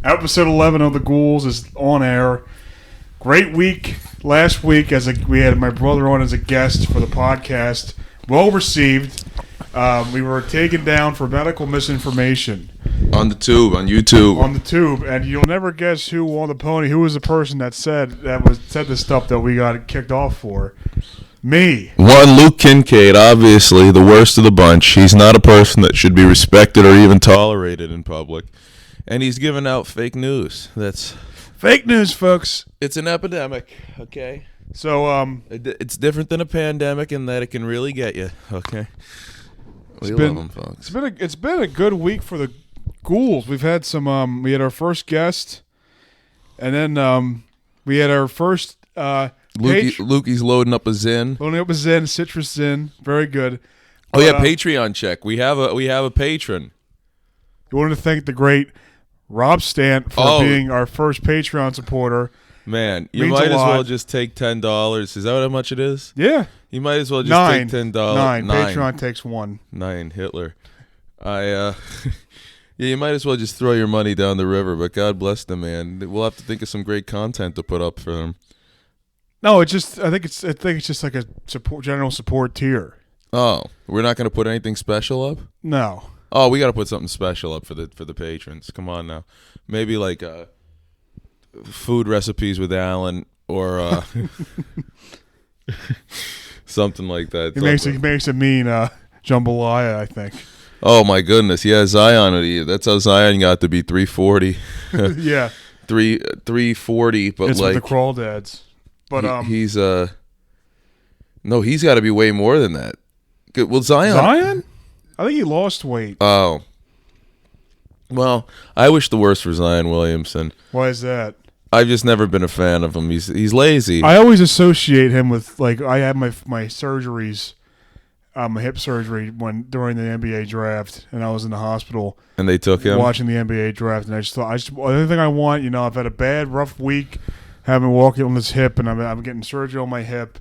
Episode 11 of the Ghouls is on air. Great week last week we had my brother on as a guest for the podcast. Well received. We were taken down for medical misinformation. On YouTube. On the tube, and you'll never guess who on the pony, who was the person that said the stuff that we got kicked off for. Me. One, Luke Kincaid, obviously the worst of the bunch. He's not a person that should be respected or even tolerated in public. And he's giving out fake news. That's fake news, folks. It's an epidemic, okay? So, it's different than a pandemic in that it can really get you, okay? We love them, folks. It's been a good week for the Ghouls. We've had some, we had our first guest, and then we had our first Lukey's loading up a Zin. Citrus Zin. Very good. Oh, yeah, Patreon check. We have a patron. We wanted to thank the great Rob Stant for being our first Patreon supporter. Man, you might as well just take $10. Is that how much it is? Yeah. You might as well just take $10. Nine. Patreon takes one. 9. Hitler. Yeah, you might as well just throw your money down the river, but God bless them, man. We'll have to think of some great content to put up for them. No, I think it's just like a general support tier. Oh, we're not going to put anything special up? No. Oh, we got to put something special up for the patrons. Come on now. Maybe like food recipes with Alan or something like that. He makes a mean jambalaya, I think. Oh my goodness, yeah, Zion. That's how Zion got to be 340. Yeah, 340. But it's like with the crawdads. But he's got to be way more than that. Well, Zion, I think he lost weight. Oh, well, I wish the worst for Zion Williamson. Why is that? I've just never been a fan of him. He's lazy. I always associate him with, like, I had my surgeries, my hip surgery during the NBA draft, and I was in the hospital. And they took him? Watching the NBA draft, and I just thought, the only thing I want, I've had a bad, rough week, having walking on this hip, and I'm getting surgery on my hip.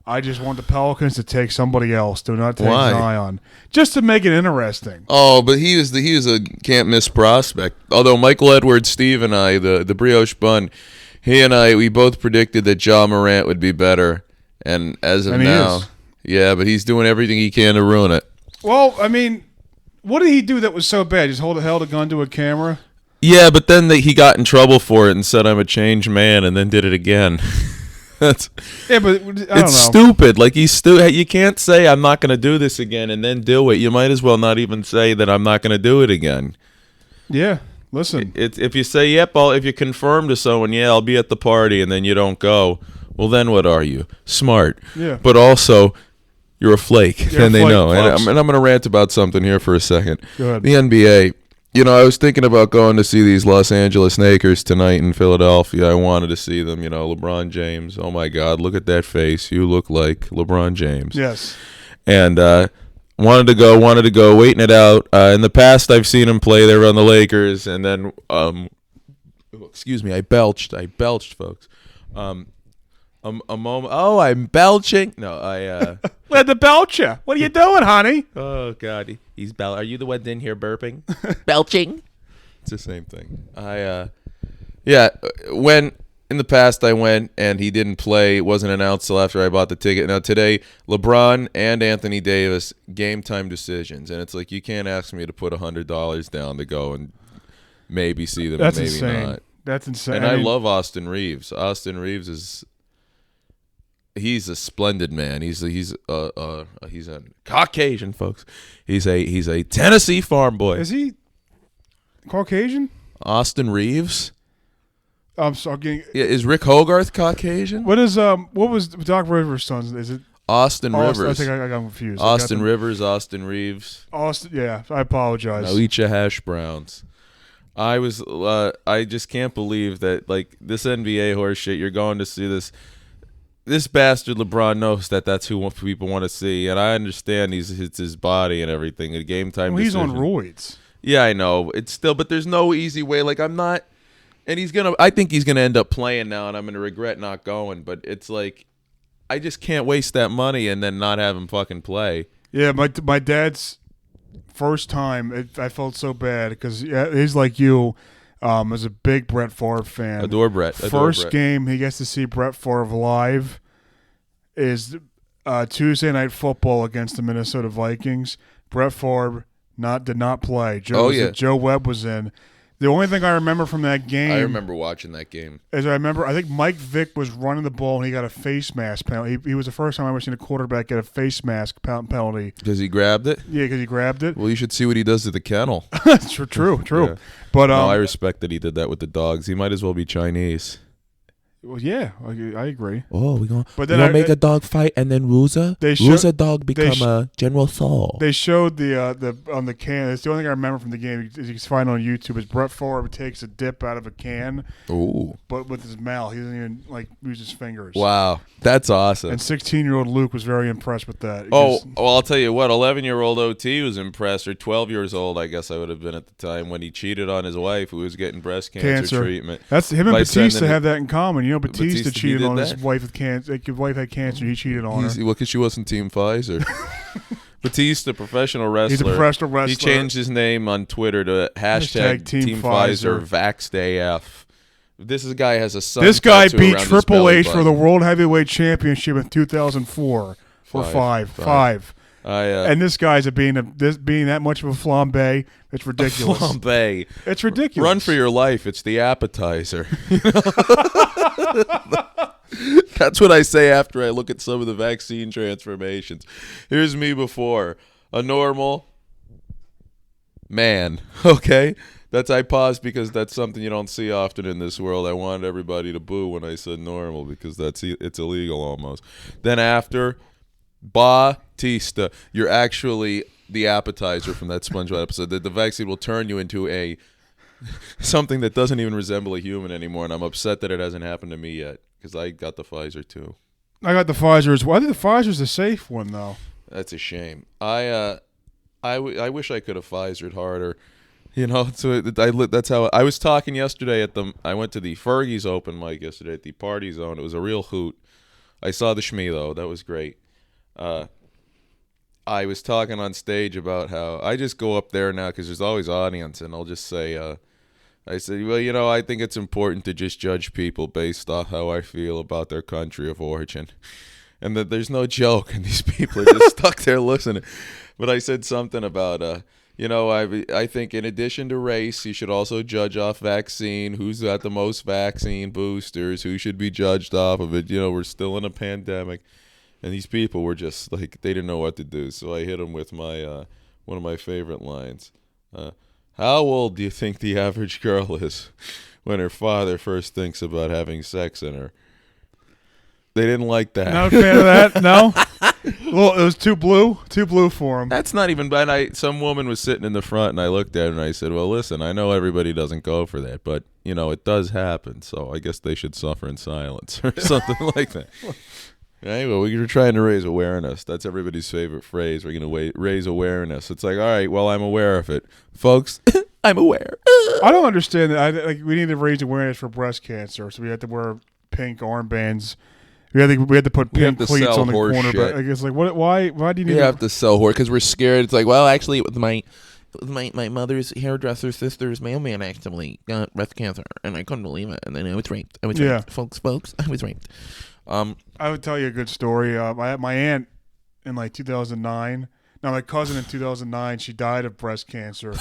I just want the Pelicans to take somebody else. Do not take Zion. Just to make it interesting. Oh, but he was a can't miss prospect. Although Michael Edwards, Steve, and I, the brioche bun, we both predicted that Ja Morant would be better. And as of now, yeah, but he's doing everything he can to ruin it. Well, I mean, what did he do that was so bad? Just held a gun to a camera? Yeah, but then he got in trouble for it and said, "I'm a changed man," and then did it again. But I don't know. Stupid. Like, you can't say I'm not going to do this again and then do it. You might as well not even say that I'm not going to do it again. Yeah. Listen. If you say, yep, if you confirm to someone, yeah, I'll be at the party, and then you don't go, well, then what are you? Smart. Yeah. But also, you're a flake. They know. And I'm going to rant about something here for a second. Go ahead. The NBA. I was thinking about going to see these Los Angeles Lakers tonight in Philadelphia. I wanted to see them, LeBron James. Oh, my God, look at that face. You look like LeBron James. Yes. And wanted to go, waiting it out. In the past, I've seen him play there on the Lakers. And then, excuse me, I belched, folks. A moment. Oh, I'm belching. No, Where'd the belcher? What are you doing, honey? Oh God, he's Are you the one in here burping? Belching. It's the same thing. When in the past I went and he didn't play. It wasn't announced till after I bought the ticket. Now today, LeBron and Anthony Davis, game time decisions, and it's like you can't ask me to put $100 down to go and maybe see them. That's and maybe insane. Not. That's insane. And I love Austin Reeves. Austin Reeves he's a splendid man. He's a Caucasian, folks. He's a Tennessee farm boy. Is he Caucasian? Austin Reeves. I'm sorry. Yeah, is Rick Hogarth Caucasian? What was Doc Rivers' son? Is it Austin Rivers? I think I got confused. Austin Rivers, Austin Reeves. Yeah, I apologize. Now eat your hash browns. I just can't believe that, like, this NBA horse shit. You're going to see this. This bastard LeBron knows that's who people want to see, and I understand it's his body and everything. A game time. Well, he's on roids. Yeah, I know. It's still, but there's no easy way. Like, I'm not, and I think he's gonna end up playing now, and I'm gonna regret not going. But it's like, I just can't waste that money and then not have him fucking play. Yeah, my dad's first time, I felt so bad because he's like you, is a big Brett Favre fan. Adore Brett. First game he gets to see Brett Favre live is Tuesday Night Football against the Minnesota Vikings. Brett Favre did not play. Joe Webb was in. The only thing I remember from that game, I remember watching that game. Is I think Mike Vick was running the ball and he got a face mask penalty. He was the first time I ever seen a quarterback get a face mask penalty. Because he grabbed it? Yeah, because he grabbed it. Well, you should see what he does to the kennel. True. Yeah. But no, I respect that he did that with the dogs. He might as well be Chinese. Well, yeah, I agree. Oh, we're going to make a dog fight and then Ruza dog become a General Saul. They showed the on the can. It's the only thing I remember from the game. You can find on YouTube is Brett Favre takes a dip out of a can. Ooh. But with his mouth, he doesn't even use his fingers. Wow, that's awesome. And 16-year-old Luke was very impressed with that. Well, I'll tell you what. 11-year-old OT was impressed, or 12 years old, I guess I would have been at the time, when he cheated on his wife, who was getting breast cancer treatment. That's him and Batista have that in common. You know, Batista cheated on his wife with cancer. His wife had cancer. He cheated on her. Well, because she wasn't Team Pfizer. Batista, professional wrestler. He's a professional wrestler. He changed his name on Twitter to hashtag Team Pfizer VaxedAF. This guy has a son. This guy beat Triple H for the World Heavyweight Championship in 2004 for five. And this guy's being that much of a flambe. It's ridiculous. Flambe. It's ridiculous. Run for your life. It's the appetizer. That's what I say after I look at some of the vaccine transformations. Here's me before. A normal man. Okay? I paused because that's something you don't see often in this world. I wanted everybody to boo when I said normal because it's illegal almost. Then after, Batista, you're actually the appetizer from that SpongeBob episode. The vaccine will turn you into something that doesn't even resemble a human anymore, and I'm upset that it hasn't happened to me yet because I got the Pfizer too. I got the Pfizer as well. I think the Pfizer's a safe one though. That's a shame. I wish I could have Pfizered harder. You know, that's how I was talking yesterday I went to the Fergie's open mic yesterday at the Party Zone. It was a real hoot. I saw the Shmee though. That was great. I was talking on stage about how I just go up there now because there's always audience, and I'll just say, I said, well, you know, I think it's important to just judge people based off how I feel about their country of origin, and that there's no joke, and these people are just stuck there listening. But I said something about, you know, I think in addition to race, you should also judge off vaccine, who's got the most vaccine boosters, who should be judged off of it. You know, we're still in a pandemic. And these people were just like, they didn't know what to do. So I hit them with my one of my favorite lines. How old do you think the average girl is when her father first thinks about having sex in her? They didn't like that. Not a fan of that, no? Well, it was too blue for him. That's not even bad. Some woman was sitting in the front, and I looked at her, and I said, well, listen, I know everybody doesn't go for that, but, you know, it does happen, so I guess they should suffer in silence or something like that. Anyway, we're trying to raise awareness. That's everybody's favorite phrase. We're going to raise awareness. It's like, all right, well, I'm aware of it. Folks, I'm aware. I don't understand that. We need to raise awareness for breast cancer, so we have to wear pink armbands. We had to put pink cleats on the corner. But I guess, like, why do you need have to sell horse? Because we're scared. It's like, well, actually, with my mother's hairdresser sister's mailman actually got breast cancer, and I couldn't believe it. And then I was raped. Raped. Folks, I was raped. I would tell you a good story. I had my aunt in like 2009. No, my cousin in 2009. She died of breast cancer.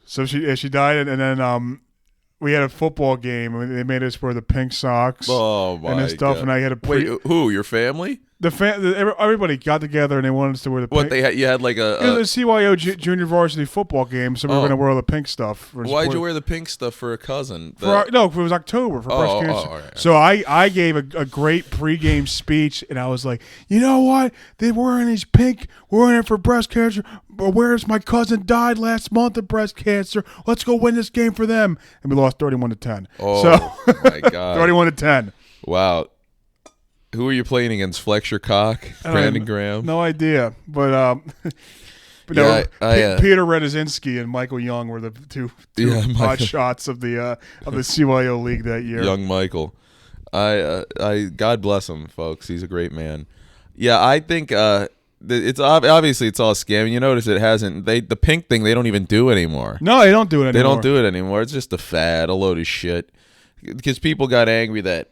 So she died, and then we had a football game, and they made us wear the pink socks and this stuff, and I had a wait. Who? Your family? Everybody got together and they wanted us to wear the pink. What you had like a CYO junior varsity football game, so we were going to wear all the pink stuff. Why'd you wear the pink stuff for a cousin? No, it was October for breast cancer. Right. So I gave a great pregame speech, and I was like, you know what? They're wearing these pink. We're wearing it for breast cancer. But where's my cousin died last month of breast cancer? Let's go win this game for them. And we lost 31-10. Oh, my God. 31-10. Wow. Who are you playing against? Flex Your Cock? Brandon Graham? No idea. But But Yeah, Peter Redezinski and Michael Young were the two hot shots of the CYO league that year. Young Michael. I God bless him, folks. He's a great man. Yeah, I think it's obviously it's all scam. You notice it hasn't. The pink thing they don't even do anymore. No, they don't do it anymore. They don't do it anymore. It's just a fad, a load of shit. Because people got angry that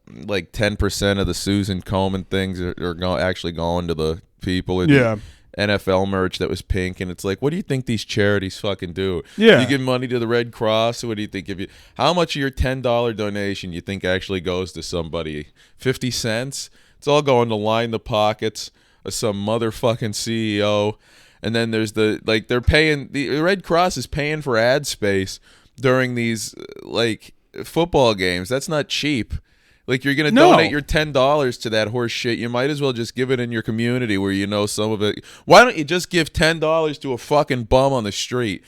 like 10% of the Susan Komen things are actually going to the people. In NFL merch that was pink, and it's like, what do you think these charities fucking do? Yeah, you give money to the Red Cross. What do you think? How much of your $10 donation you think actually goes to somebody? 50 cents? It's all going to line the pockets of some motherfucking CEO. And then there's they're paying, the Red Cross is paying for ad space during these like football games. That's not cheap. Like, you're going to donate your $10 to that horse shit. You might as well just give it in your community where you know some of it. Why don't you just give $10 to a fucking bum on the street?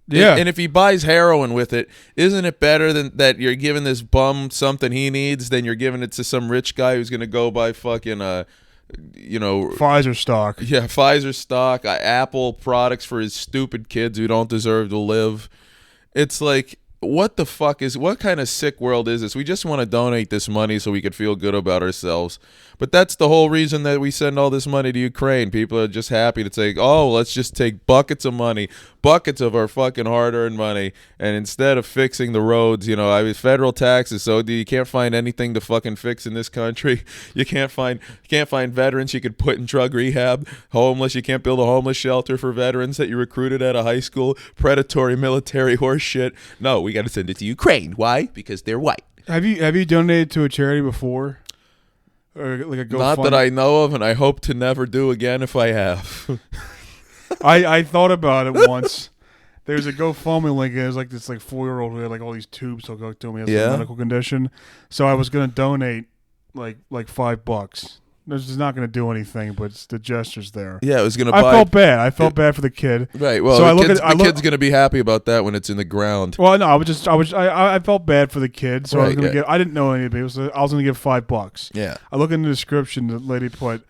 Yeah. And if he buys heroin with it, isn't it better than that you're giving this bum something he needs than you're giving it to some rich guy who's going to go buy fucking, Pfizer stock. Yeah, Pfizer stock, Apple products for his stupid kids who don't deserve to live. It's like, what kind of sick world is this? We just want to donate this money so we could feel good about ourselves. But that's the whole reason that we send all this money to Ukraine. People are just happy to say, oh, let's just take buckets of money, buckets of our fucking hard-earned money, and instead of fixing the roads, federal taxes, so you can't find anything to fucking fix in this country. You can't find veterans you could put in drug rehab, homeless. You can't build a homeless shelter for veterans that you recruited out of high school. Predatory military horse shit. No, we got to send it to Ukraine. Why? Because they're white. Have you donated to a charity before? Or like a GoFundMe? Not that I know of, and I hope to never do again if I have. I thought about it once. There's a GoFundMe link. It was like this 4-year-old who had like all these tubes hooked up to him. He has a medical condition. So I was gonna donate like $5. This is not going to do anything, but the gesture's there. Yeah, it was going to. I felt bad. I felt bad for the kid. Right. Well, so the kid's going to be happy about that when it's in the ground. Well, no, I felt bad for the kid, so I was going to I didn't know anything. I was going to give $5. Yeah. I look in the description. The lady put,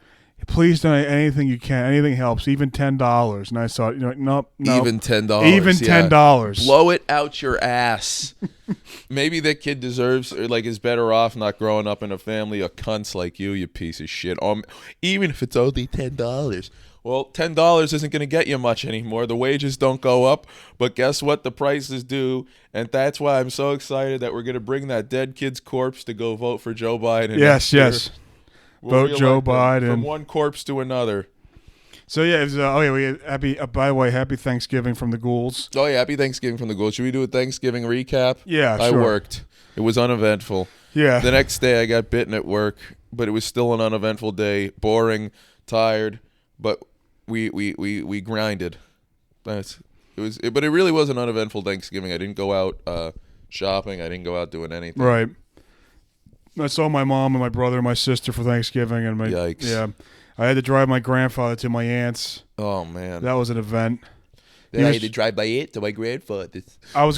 "Please donate anything you can. Anything helps, even $10." And I saw, nope. Even $10. Even $10. Blow it out your ass. Maybe that kid deserves, or is better off not growing up in a family of cunts like you piece of shit. Even if it's only $10. Well, $10 isn't going to get you much anymore. The wages don't go up, but guess what? The prices do, and that's why I'm so excited that we're going to bring that dead kid's corpse to go vote for Joe Biden. Yes. Vote Joe Biden. From one corpse to another. So yeah, it was, we had happy. By the way, happy Thanksgiving from the Ghouls. Oh yeah, happy Thanksgiving from the Ghouls. Should we do a Thanksgiving recap? Yeah, I worked. It was uneventful. Yeah. The next day I got bitten at work, but it was still an uneventful day. Boring, tired, but we grinded. But it really was an uneventful Thanksgiving. I didn't go out shopping. I didn't go out doing anything. Right. I saw my mom and my brother and my sister for Thanksgiving, and Yikes. Yeah. I had to drive my grandfather to my aunt's. Oh man, that was an event. Then I had to drive my aunt to my grandfather's. I had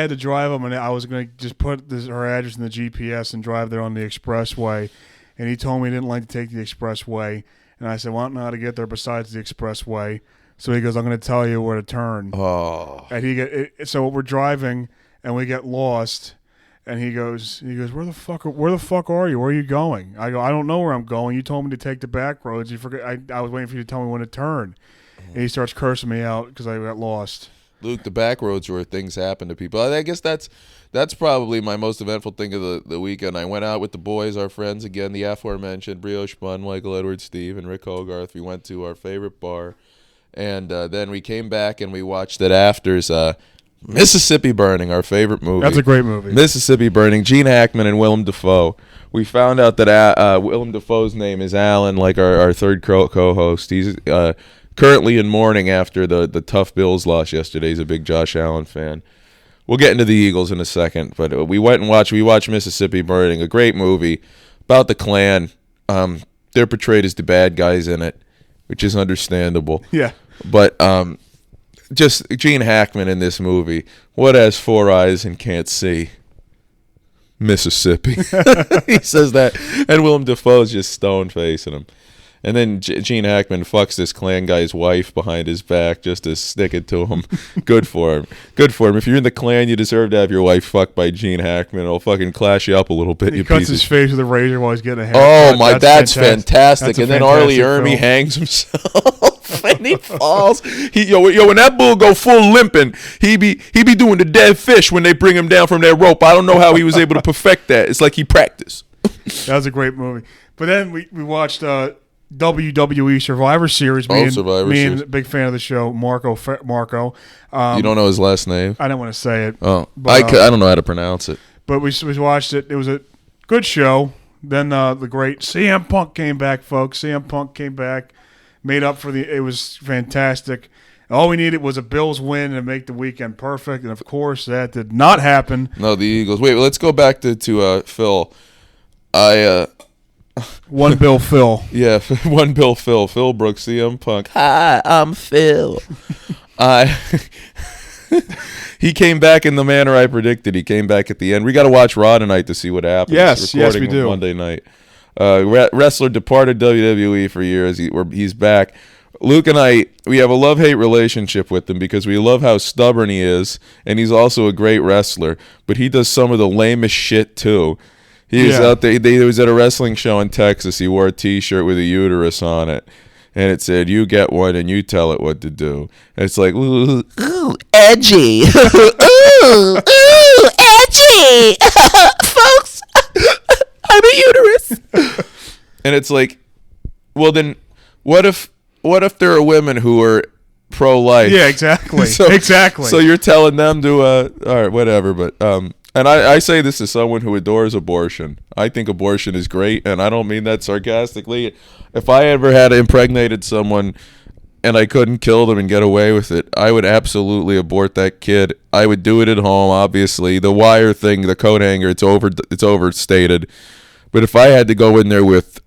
to drive him, and I was going to just put her address in the GPS and drive there on the expressway. And he told me he didn't like to take the expressway, and I said, "Well, I don't know how to get there besides the expressway." So he goes, "I'm going to tell you where to turn." Oh, and so we're driving, and we get lost. And he goes, where the fuck are you? Where are you going? I go, I don't know where I'm going. You told me to take the back roads. You forget. I was waiting for you to tell me when to turn. And he starts cursing me out because I got lost. Luke, the back roads where things happen to people. I guess that's probably my most eventful thing of the weekend. I went out with the boys, our friends, again, the aforementioned Brioche Bun, Michael Edwards, Steve, and Rick Hogarth. We went to our favorite bar. And then we came back and we watched at afters Mississippi Burning, our favorite movie. That's a great movie. Mississippi Burning, Gene Hackman and Willem Dafoe. We found out that Willem Dafoe's name is Alan, like our third co-host. He's currently in mourning after the tough Bills loss yesterday. He's a big Josh Allen fan. We'll get into the Eagles in a second, but we watched Mississippi Burning, a great movie about the Klan. They're portrayed as the bad guys in it, which is understandable. Yeah. But just Gene Hackman in this movie. What has 4 eyes and can't see? Mississippi. He says that, and Willem Dafoe's just stone facing him. And then Gene Hackman fucks this Klan guy's wife behind his back just to stick it to him. Good for him. Good for him. If you're in the Klan, you deserve to have your wife fucked by Gene Hackman. It'll fucking clash you up a little bit. He cuts his face with a razor while he's getting a haircut. Oh my, that's fantastic. That's and then Arlie Ermy hangs himself and he falls. When that bull go full limping, he be doing the dead fish when they bring him down from that rope. I don't know how he was able to perfect that. It's like he practiced. That was a great movie. But then we watched WWE Survivor Series. Me and a big fan of the show, Marco. You don't know his last name? I don't want to say it. Oh, but, I don't know how to pronounce it. But we watched it. It was a good show. Then the great CM Punk came back, folks. CM Punk came back, made up for it was fantastic. All we needed was a Bills win and make the weekend perfect. And, of course, that did not happen. No, the Eagles. Wait, let's go back to Phil. One Bill Phil. Yeah, One Bill Phil. Phil Brooks, CM Punk. Hi, I'm Phil. He came back in the manner I predicted. He came back at the end. We got to watch Raw tonight to see what happens. Yes, we do. Monday night. Wrestler departed WWE for years. He's back. Luke and I, we have a love-hate relationship with him because we love how stubborn he is, and he's also a great wrestler, but he does some of the lamest shit, too. He was out there. He was at a wrestling show in Texas. He wore a T-shirt with a uterus on it, and it said, "You get one and you tell it what to do." And it's like, ooh, edgy. Ooh, edgy. Folks, I'm a uterus. And it's like, well, then what if there are women who are pro-life? Yeah, exactly. Exactly. So you're telling them to, all right, whatever, but and I say this as someone who adores abortion. I think abortion is great, and I don't mean that sarcastically. If I ever had impregnated someone and I couldn't kill them and get away with it, I would absolutely abort that kid. I would do it at home, obviously. The wire thing, the coat hanger, it's overstated. But if I had to go in there with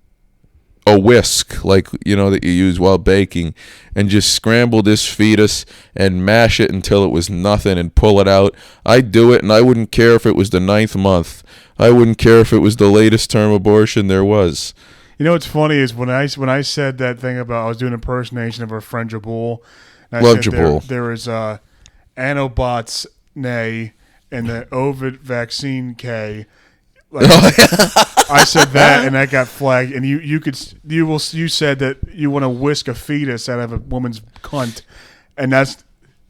a whisk, like, that you use while baking, and just scramble this fetus and mash it until it was nothing and pull it out, I'd do it, and I wouldn't care if it was the 9th month. I wouldn't care if it was the latest term abortion there was. You know what's funny is when I said that thing about I was doing an impersonation of our friend Jabul. Love Jabul. There is Anobots nay and the Ovid vaccine K. Like, I said that, and that got flagged. And you said that you want to whisk a fetus out of a woman's cunt, and this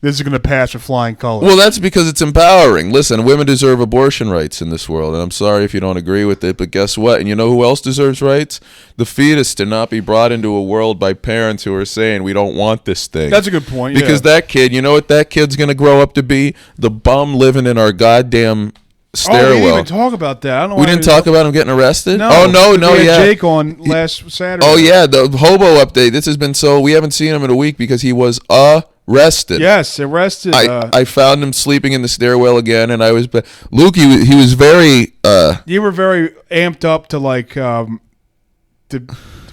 is going to pass with flying colors. Well, that's because it's empowering. Listen, women deserve abortion rights in this world, and I'm sorry if you don't agree with it, but guess what? And you know who else deserves rights? The fetus to not be brought into a world by parents who are saying, we don't want this thing. That's a good point, because that kid, you know what that kid's going to grow up to be? The bum living in our goddamn stairwell. Oh, we didn't even talk about that. I don't know. We didn't talk about him getting arrested? No. Oh, no, we had yeah. Jake on last Saturday. Oh, yeah, the hobo update. This has been we haven't seen him in a week because he was arrested. Yes, arrested. I found him sleeping in the stairwell again, and I was... Luke, he was very... you were very amped up to, like...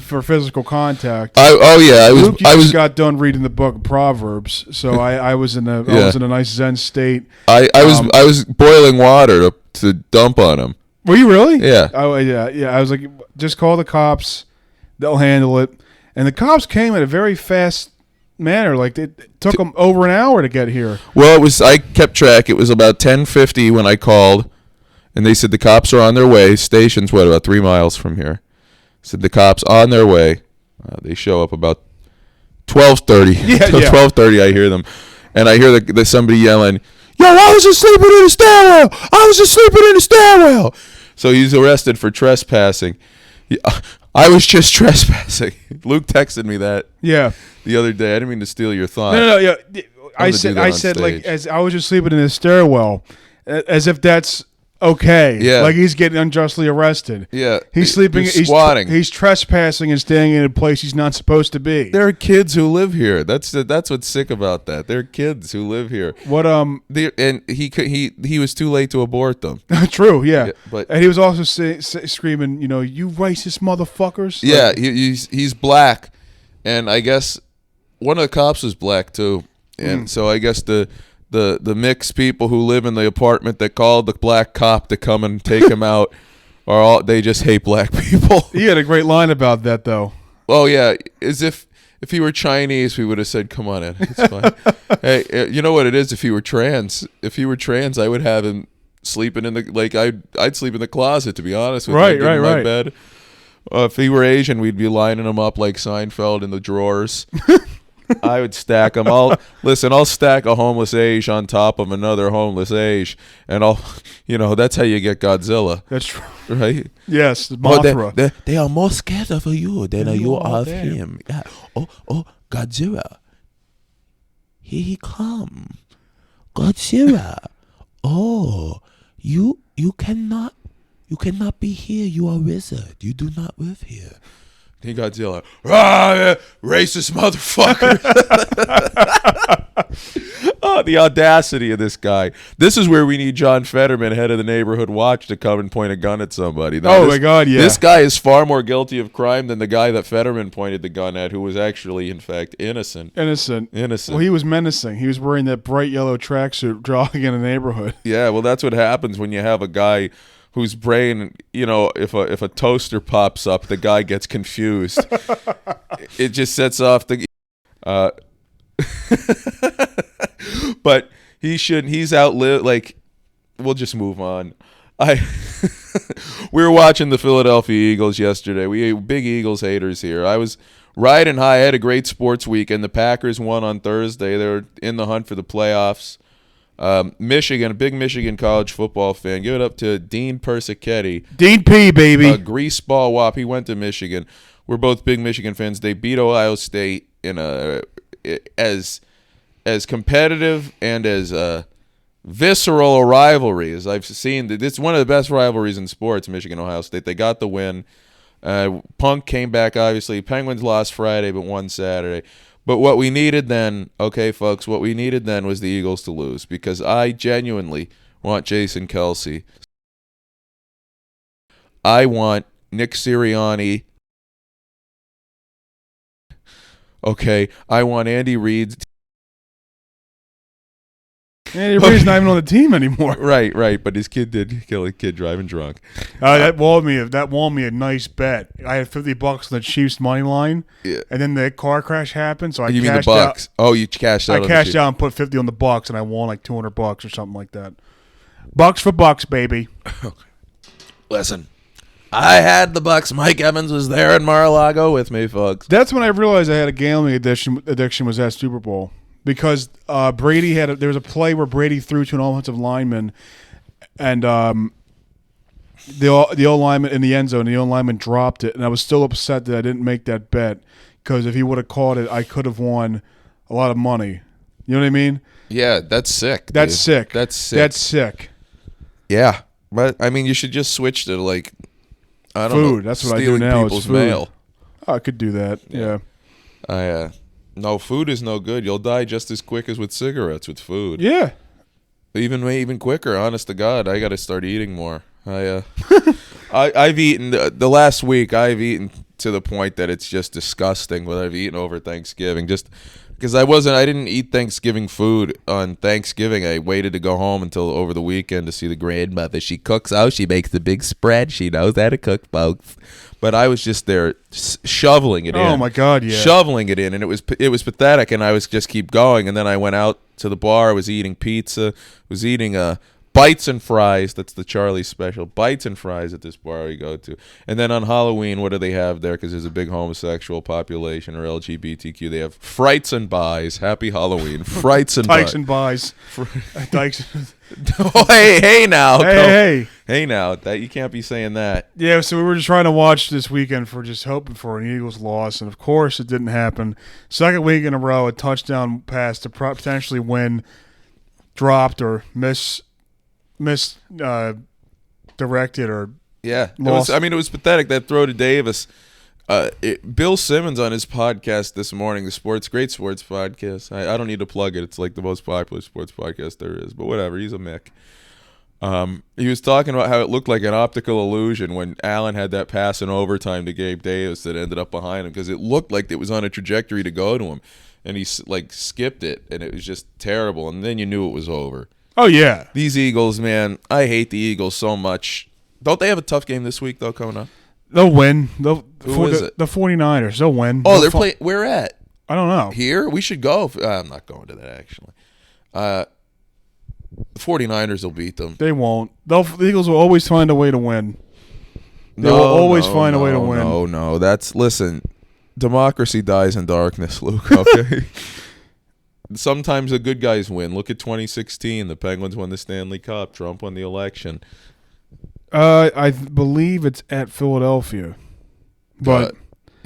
for physical contact. I just got done reading the book of Proverbs, so I was in a nice Zen state. I was boiling water to dump on him. Were you really? Yeah. Oh yeah. I was like, just call the cops; they'll handle it. And the cops came in a very fast manner. Like it took them over an hour to get here. Well, I kept track. It was about 10:50 when I called, and they said the cops are on their way. Station's about 3 miles from here. Said the cops on their way. They show up about 12:30. Yeah, 12:30 I hear them. And I hear the somebody yelling, "Yo, I was just sleeping in the stairwell. I was just sleeping in the stairwell." So he's arrested for trespassing. I was just trespassing. Luke texted me that the other day. I didn't mean to steal your thought. No, yeah. I said like, as I was just sleeping in the stairwell, as if that's okay. Yeah. Like he's getting unjustly arrested. Yeah. He's sleeping. He's squatting. He's trespassing and staying in a place he's not supposed to be. There are kids who live here. That's what's sick about that. There are kids who live here. What and he was too late to abort them. True. Yeah. But and he was also screaming, you racist motherfuckers. Yeah. He's black, and I guess one of the cops was black too, and so I guess the mixed people who live in the apartment that called the black cop to come and take him out they just hate black people. He had a great line about that though. Oh yeah, as if he were Chinese, we would have said, "Come on in, it's fine." Hey, you know what it is? If he were trans, I would have him sleeping in the I'd sleep in the closet. To be honest with you, I'd give him my bed. If he were Asian, we'd be lining him up like Seinfeld in the drawers. I would stack them. I'll stack a homeless Age on top of another homeless Age, and that's how you get Godzilla. That's true. Right? Yes, Mothra. They are more scared of you than you are of him. Yeah. Oh, Godzilla. Here he come. Godzilla. Oh, you cannot be here. You are a wizard. You do not live here. Hey, Godzilla. Racist motherfucker. Oh, the audacity of this guy. This is where we need John Fetterman, head of the neighborhood watch, to come and point a gun at somebody. Now, my God, yeah. This guy is far more guilty of crime than the guy that Fetterman pointed the gun at, who was actually, in fact, innocent. Innocent. Well, he was menacing. He was wearing that bright yellow tracksuit jogging in a neighborhood. Yeah, well, that's what happens when you have a guy whose brain, if a toaster pops up, the guy gets confused. It just sets off the... But he's outlived, we'll just move on. We were watching the Philadelphia Eagles yesterday. We big Eagles haters here. I was riding high. I had a great sports weekend. The Packers won on Thursday. They were in the hunt for the playoffs. Michigan, a big Michigan college football fan. Give it up to Dean Persichetti. Dean P, baby. Greaseball wop. He went to Michigan. We're both big Michigan fans. They beat Ohio State in as competitive and as visceral a rivalry as I've seen. It's one of the best rivalries in sports, Michigan-Ohio State. They got the win. Punk came back, obviously. Penguins lost Friday but won Saturday. But what we needed then, okay, folks, what we needed then was the Eagles to lose, because I genuinely want Jason Kelce. I want Nick Sirianni. Okay, I want Andy Reid. Andy Reid's not even on the team anymore. Right, but his kid did kill a kid driving drunk. That won me a nice bet. I had $50 on the Chiefs money line, and then the car crash happened, so I mean the cashed Bucks? out. Oh, you cashed out. I cashed out and put 50 on the Bucks, and I won like $200 or something like that. Bucks for Bucks, baby. Listen, I had the Bucks. Mike Evans was there in Mar-a-Lago with me, folks. That's when I realized I had a gambling addiction was that Super Bowl. Because Brady there was a play where Brady threw to an offensive lineman, and the old lineman in the end zone, the old lineman dropped it, and I was still upset that I didn't make that bet, because if he would have caught it, I could have won a lot of money. You know what I mean? Yeah, that's sick. That's sick. That's sick. That's sick. Yeah, but I mean, you should just switch to I don't know. Food. That's what I do now. People's is food. mail. Oh, I could do that. Yeah. No, food is no good. You'll die just as quick as with cigarettes with food. Yeah. Even quicker, honest to God. I got to start eating more. I've eaten the last week. I've eaten to the point that it's just disgusting what I've eaten over Thanksgiving. Just because I didn't eat Thanksgiving food on Thanksgiving. I waited to go home until over the weekend to see the grandmother. She cooks out. She makes the big spread. She knows how to cook, folks. But I was just there shoveling it in. Oh my God, yeah. Shoveling it in, and it was pathetic, and I was just keep going, and then I went out to the bar. I was eating pizza, was eating bites and fries. That's the Charlie special. Bites and fries at this bar we go to. And then on Halloween, what do they have there? Because there's a big homosexual population, or LGBTQ. They have frights and buys. Happy Halloween. Frights and Dykes and buys. Dykes. Oh, hey now. Hey now. That you can't be saying that. Yeah, so we were just trying to watch this weekend for just hoping for an Eagles loss, and of course it didn't happen. Second week in a row, a touchdown pass to potentially win dropped or directed or lost. It was pathetic, that throw to Davis. Bill Simmons on his podcast this morning, great sports podcast. I don't need to plug it. It's like the most popular sports podcast there is, but whatever. He's a Mick. He was talking about how it looked like an optical illusion when Allen had that pass in overtime to Gabe Davis that ended up behind him, because it looked like it was on a trajectory to go to him, and he skipped it, and it was just terrible, and then you knew it was over. Oh, yeah. These Eagles, man, I hate the Eagles so much. Don't they have a tough game this week, though, coming up? They'll win. Who is it? The 49ers. They'll win. Oh, they're playing. Where at? I don't know. Here? We should go. I'm not going to that, actually. The 49ers will beat them. They won't. The Eagles will always find a way to win. They will always find a way to win. No. Listen, democracy dies in darkness, Luke, okay? Sometimes the good guys win. Look at 2016. The Penguins won the Stanley Cup. Trump won the election. I believe it's at Philadelphia. But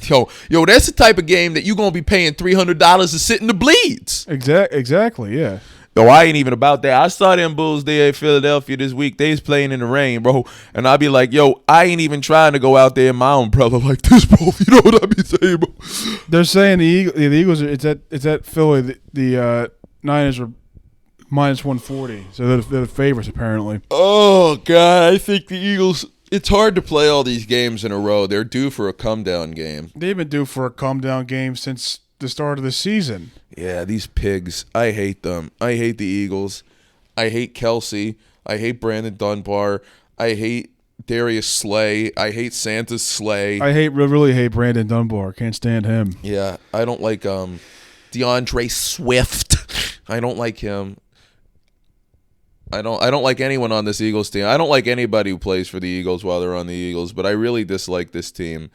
yo, that's the type of game that you're going to be paying $300 to sit in the bleeds. Exactly, yeah. Yo, I ain't even about that. I saw them Bulls there in Philadelphia this week. They was playing in the rain, bro. And I be like, yo, I ain't even trying to go out there in my umbrella like this, bro. You know what I be saying, bro? They're saying the Eagles it's at Philly. The Niners are minus 140. So they're the favorites, apparently. Oh, God. I think the Eagles, it's hard to play all these games in a row. They're due for a come-down game. They've been due for a come-down game since the start of the season. Yeah, these pigs. I hate them. I hate the Eagles. I hate Kelsey. I hate Brandon Dunbar. I hate Darius Slay. I hate Santa's Slay. I really hate Brandon Dunbar. Can't stand him. Yeah, I don't like DeAndre Swift. I don't like him. I don't like anyone on this Eagles team. I don't like anybody who plays for the Eagles while they're on the Eagles, but I really dislike this team.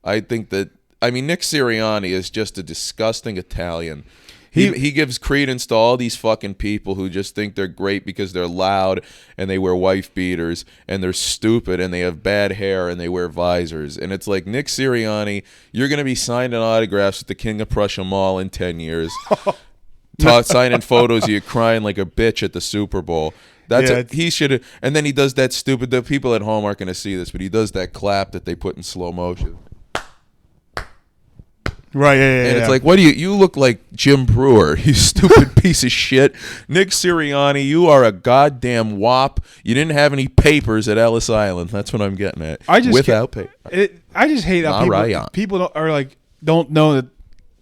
I think that Nick Sirianni is just a disgusting Italian. He gives credence to all these fucking people who just think they're great because they're loud and they wear wife beaters and they're stupid and they have bad hair and they wear visors. And it's like, Nick Sirianni, you're going to be signing autographs at the King of Prussia Mall in 10 years. Signing photos of you crying like a bitch at the Super Bowl. He should have. And then he does that stupid. The people at home aren't going to see this, but he does that clap that they put in slow motion. Right, yeah. And it's like, what do you look like Jim Brewer, you stupid piece of shit. Nick Sirianni, you are a goddamn wop. You didn't have any papers at Ellis Island. That's what I'm getting at. I just hate how people don't know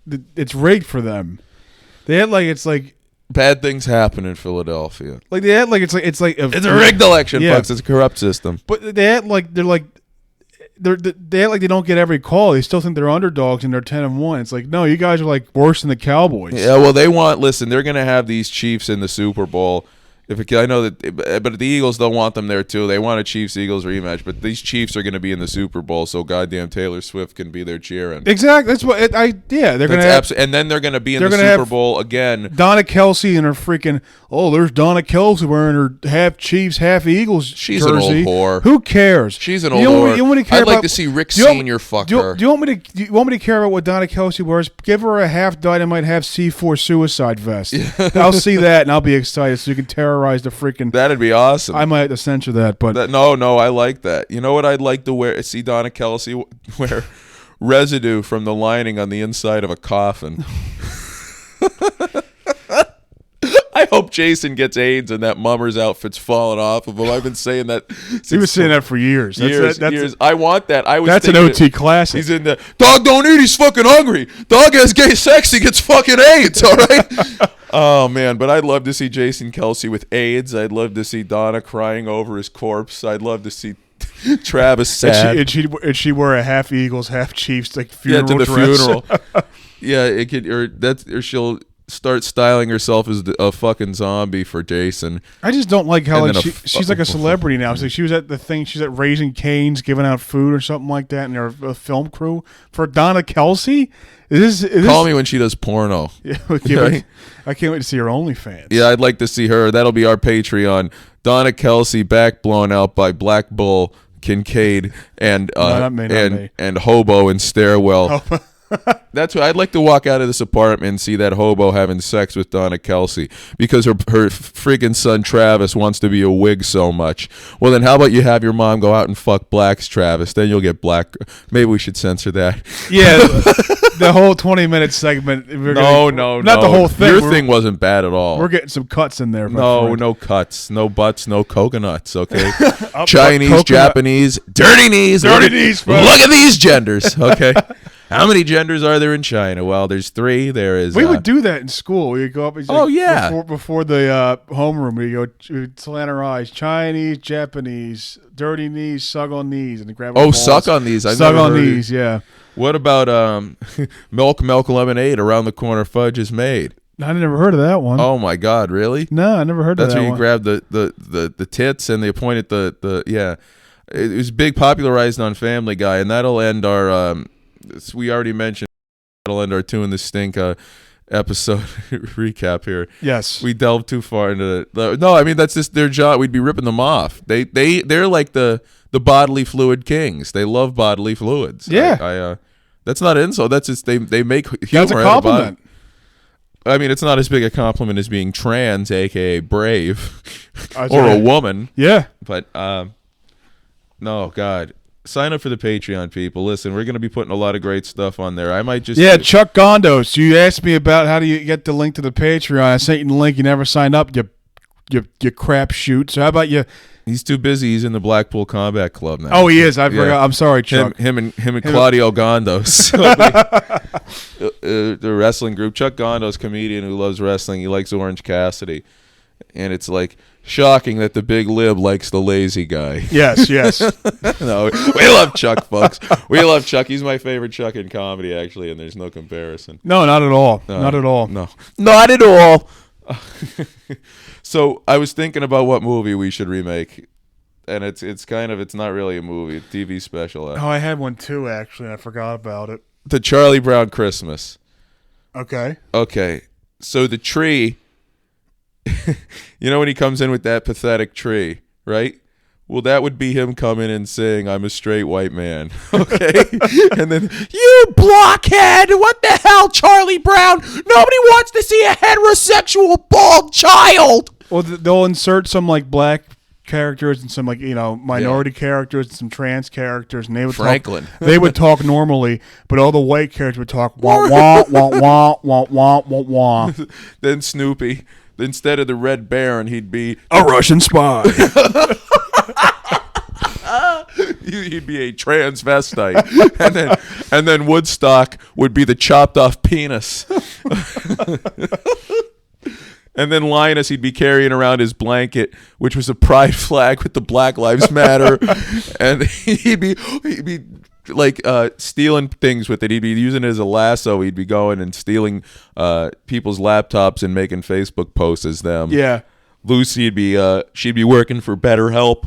that it's rigged for them. They act like it's like bad things happen in Philadelphia. Like they act like it's a rigged election, folks. It's a corrupt system. But they act like they act like they don't get every call. They still think they're underdogs and they're 10-1. It's like, no, you guys are like worse than the Cowboys. Yeah, well, they're going to have these Chiefs in the Super Bowl. I know that, but the Eagles don't want them there too. They want a Chiefs-Eagles rematch, but these Chiefs are going to be in the Super Bowl, so goddamn Taylor Swift can be there cheering. Exactly. That's what they're going to have. And then they're going to be in the Super Bowl again. Donna Kelsey and her freaking there's Donna Kelsey wearing her half Chiefs, half Eagles She's jersey. An old whore. Who cares? She's an old whore. I'd like to see Rick Senior fuck her. Do you want me to care about what Donna Kelsey wears? Give her a half Dynamite, half C4 suicide vest. I'll see that and I'll be excited so you can terrorize the freaking. That'd be awesome. I might have to censor that, but no, I like that. You know what I'd like to see Donna Kelsey wear? Residue from the lining on the inside of a coffin. I hope Jason gets AIDS and that mummer's outfit's falling off of him. I've been saying that. He was saying that for years. Years. I want that. That's an OT classic. He's in the dog don't eat. He's fucking hungry. Dog has gay sex. He gets fucking AIDS. All right. Oh man, but I'd love to see Jason Kelsey with AIDS. I'd love to see Donna crying over his corpse. I'd love to see Travis sad. And she wear a half Eagles, half Chiefs like funeral to the dress. Funeral. Yeah, it could, or she'll start styling herself as a fucking zombie for Jason. I just don't like how she's like a celebrity now. So she was at the thing. She's at Raising Cane's giving out food or something like that, and they're a film crew for Donna Kelsey. Call me when she does porno. Yeah, I can't wait to see her OnlyFans. Yeah, I'd like to see her. That'll be our Patreon. Donna Kelsey back blown out by Black Bull, Kincaid, and Hobo and Stairwell. That's what I'd like to walk out of this apartment and see that hobo having sex with Donna Kelsey because her freaking son Travis wants to be a wig so much. Well, then how about you have your mom go out and fuck blacks, Travis? Then you'll get black. Maybe we should censor that. Yeah, the whole 20-minute segment. No, not the whole thing. Your thing wasn't bad at all. We're getting some cuts in there. No cuts, no butts, no coconuts. Okay, Chinese, Japanese, dirty knees. Dirty knees. Look at these genders. Okay. How many genders are there in China? Well, there's 3. There is. We would do that in school. We'd go up. Oh, yeah. Before the homeroom, we go slant our eyes. Chinese, Japanese, dirty knees, suck on knees, and grab. Oh, suck on these. I've suck never on heard these. Yeah. What about milk lemonade around the corner fudge is made? I never heard of that one. Oh my God, really? No, I never heard of that. That's where you one. grab the tits and they point at the yeah. It was big, popularized on Family Guy, and that'll end our we already mentioned that'll end our Two in the Stink episode recap here. Yes. We delved too far into it. No, I mean that's just their job. We'd be ripping them off. They're like the bodily fluid kings. They love bodily fluids. Yeah. I that's not an insult. That's just they make humor. That's a compliment. I mean, it's not as big a compliment as being trans, aka brave, That's or right. a woman. Yeah. But no, God, sign up for the Patreon, people. Listen, we're going to be putting a lot of great stuff on there. I might just Chuck Gondos. You asked me about how do you get the link to the Patreon. I sent you the link. You never signed up. You crap shoot. So how about you? He's too busy. He's in the Blackpool Combat Club now. Oh, he is. I forgot. I'm sorry, Chuck. Him and Claudio Gondos, the wrestling group. Chuck Gondos, comedian who loves wrestling. He likes Orange Cassidy, and it's like shocking that the big lib likes the lazy guy. Yes, yes. No, we love Chuck, folks. We love Chuck. He's my favorite Chuck in comedy, actually, and there's no comparison. No, not at all. Not at all. No, not at all. So I was thinking about what movie we should remake, and it's not really a movie, it's a TV special. Oh, I had one too, actually, and I forgot about it. The Charlie Brown Christmas. Okay. So the tree, you know when he comes in with that pathetic tree, right? Well, that would be him coming and saying, "I'm a straight white man." Okay? And then, "You blockhead! What the hell, Charlie Brown? Nobody wants to see a heterosexual bald child!" Well, they'll insert some like black characters and some like minority characters and some trans characters, and they would Franklin. They would talk normally, but all the white characters would talk wah wah wah wah wah wah wah wah. Then Snoopy, instead of the Red Baron, he'd be A Russian spy. he'd be a transvestite, and then Woodstock would be the chopped off penis. And then Linus, he'd be carrying around his blanket, which was a pride flag with the Black Lives Matter, and he'd be like stealing things with it. He'd be using it as a lasso. He'd be going and stealing people's laptops and making Facebook posts as them. Yeah. Lucy she'd be working for BetterHelp.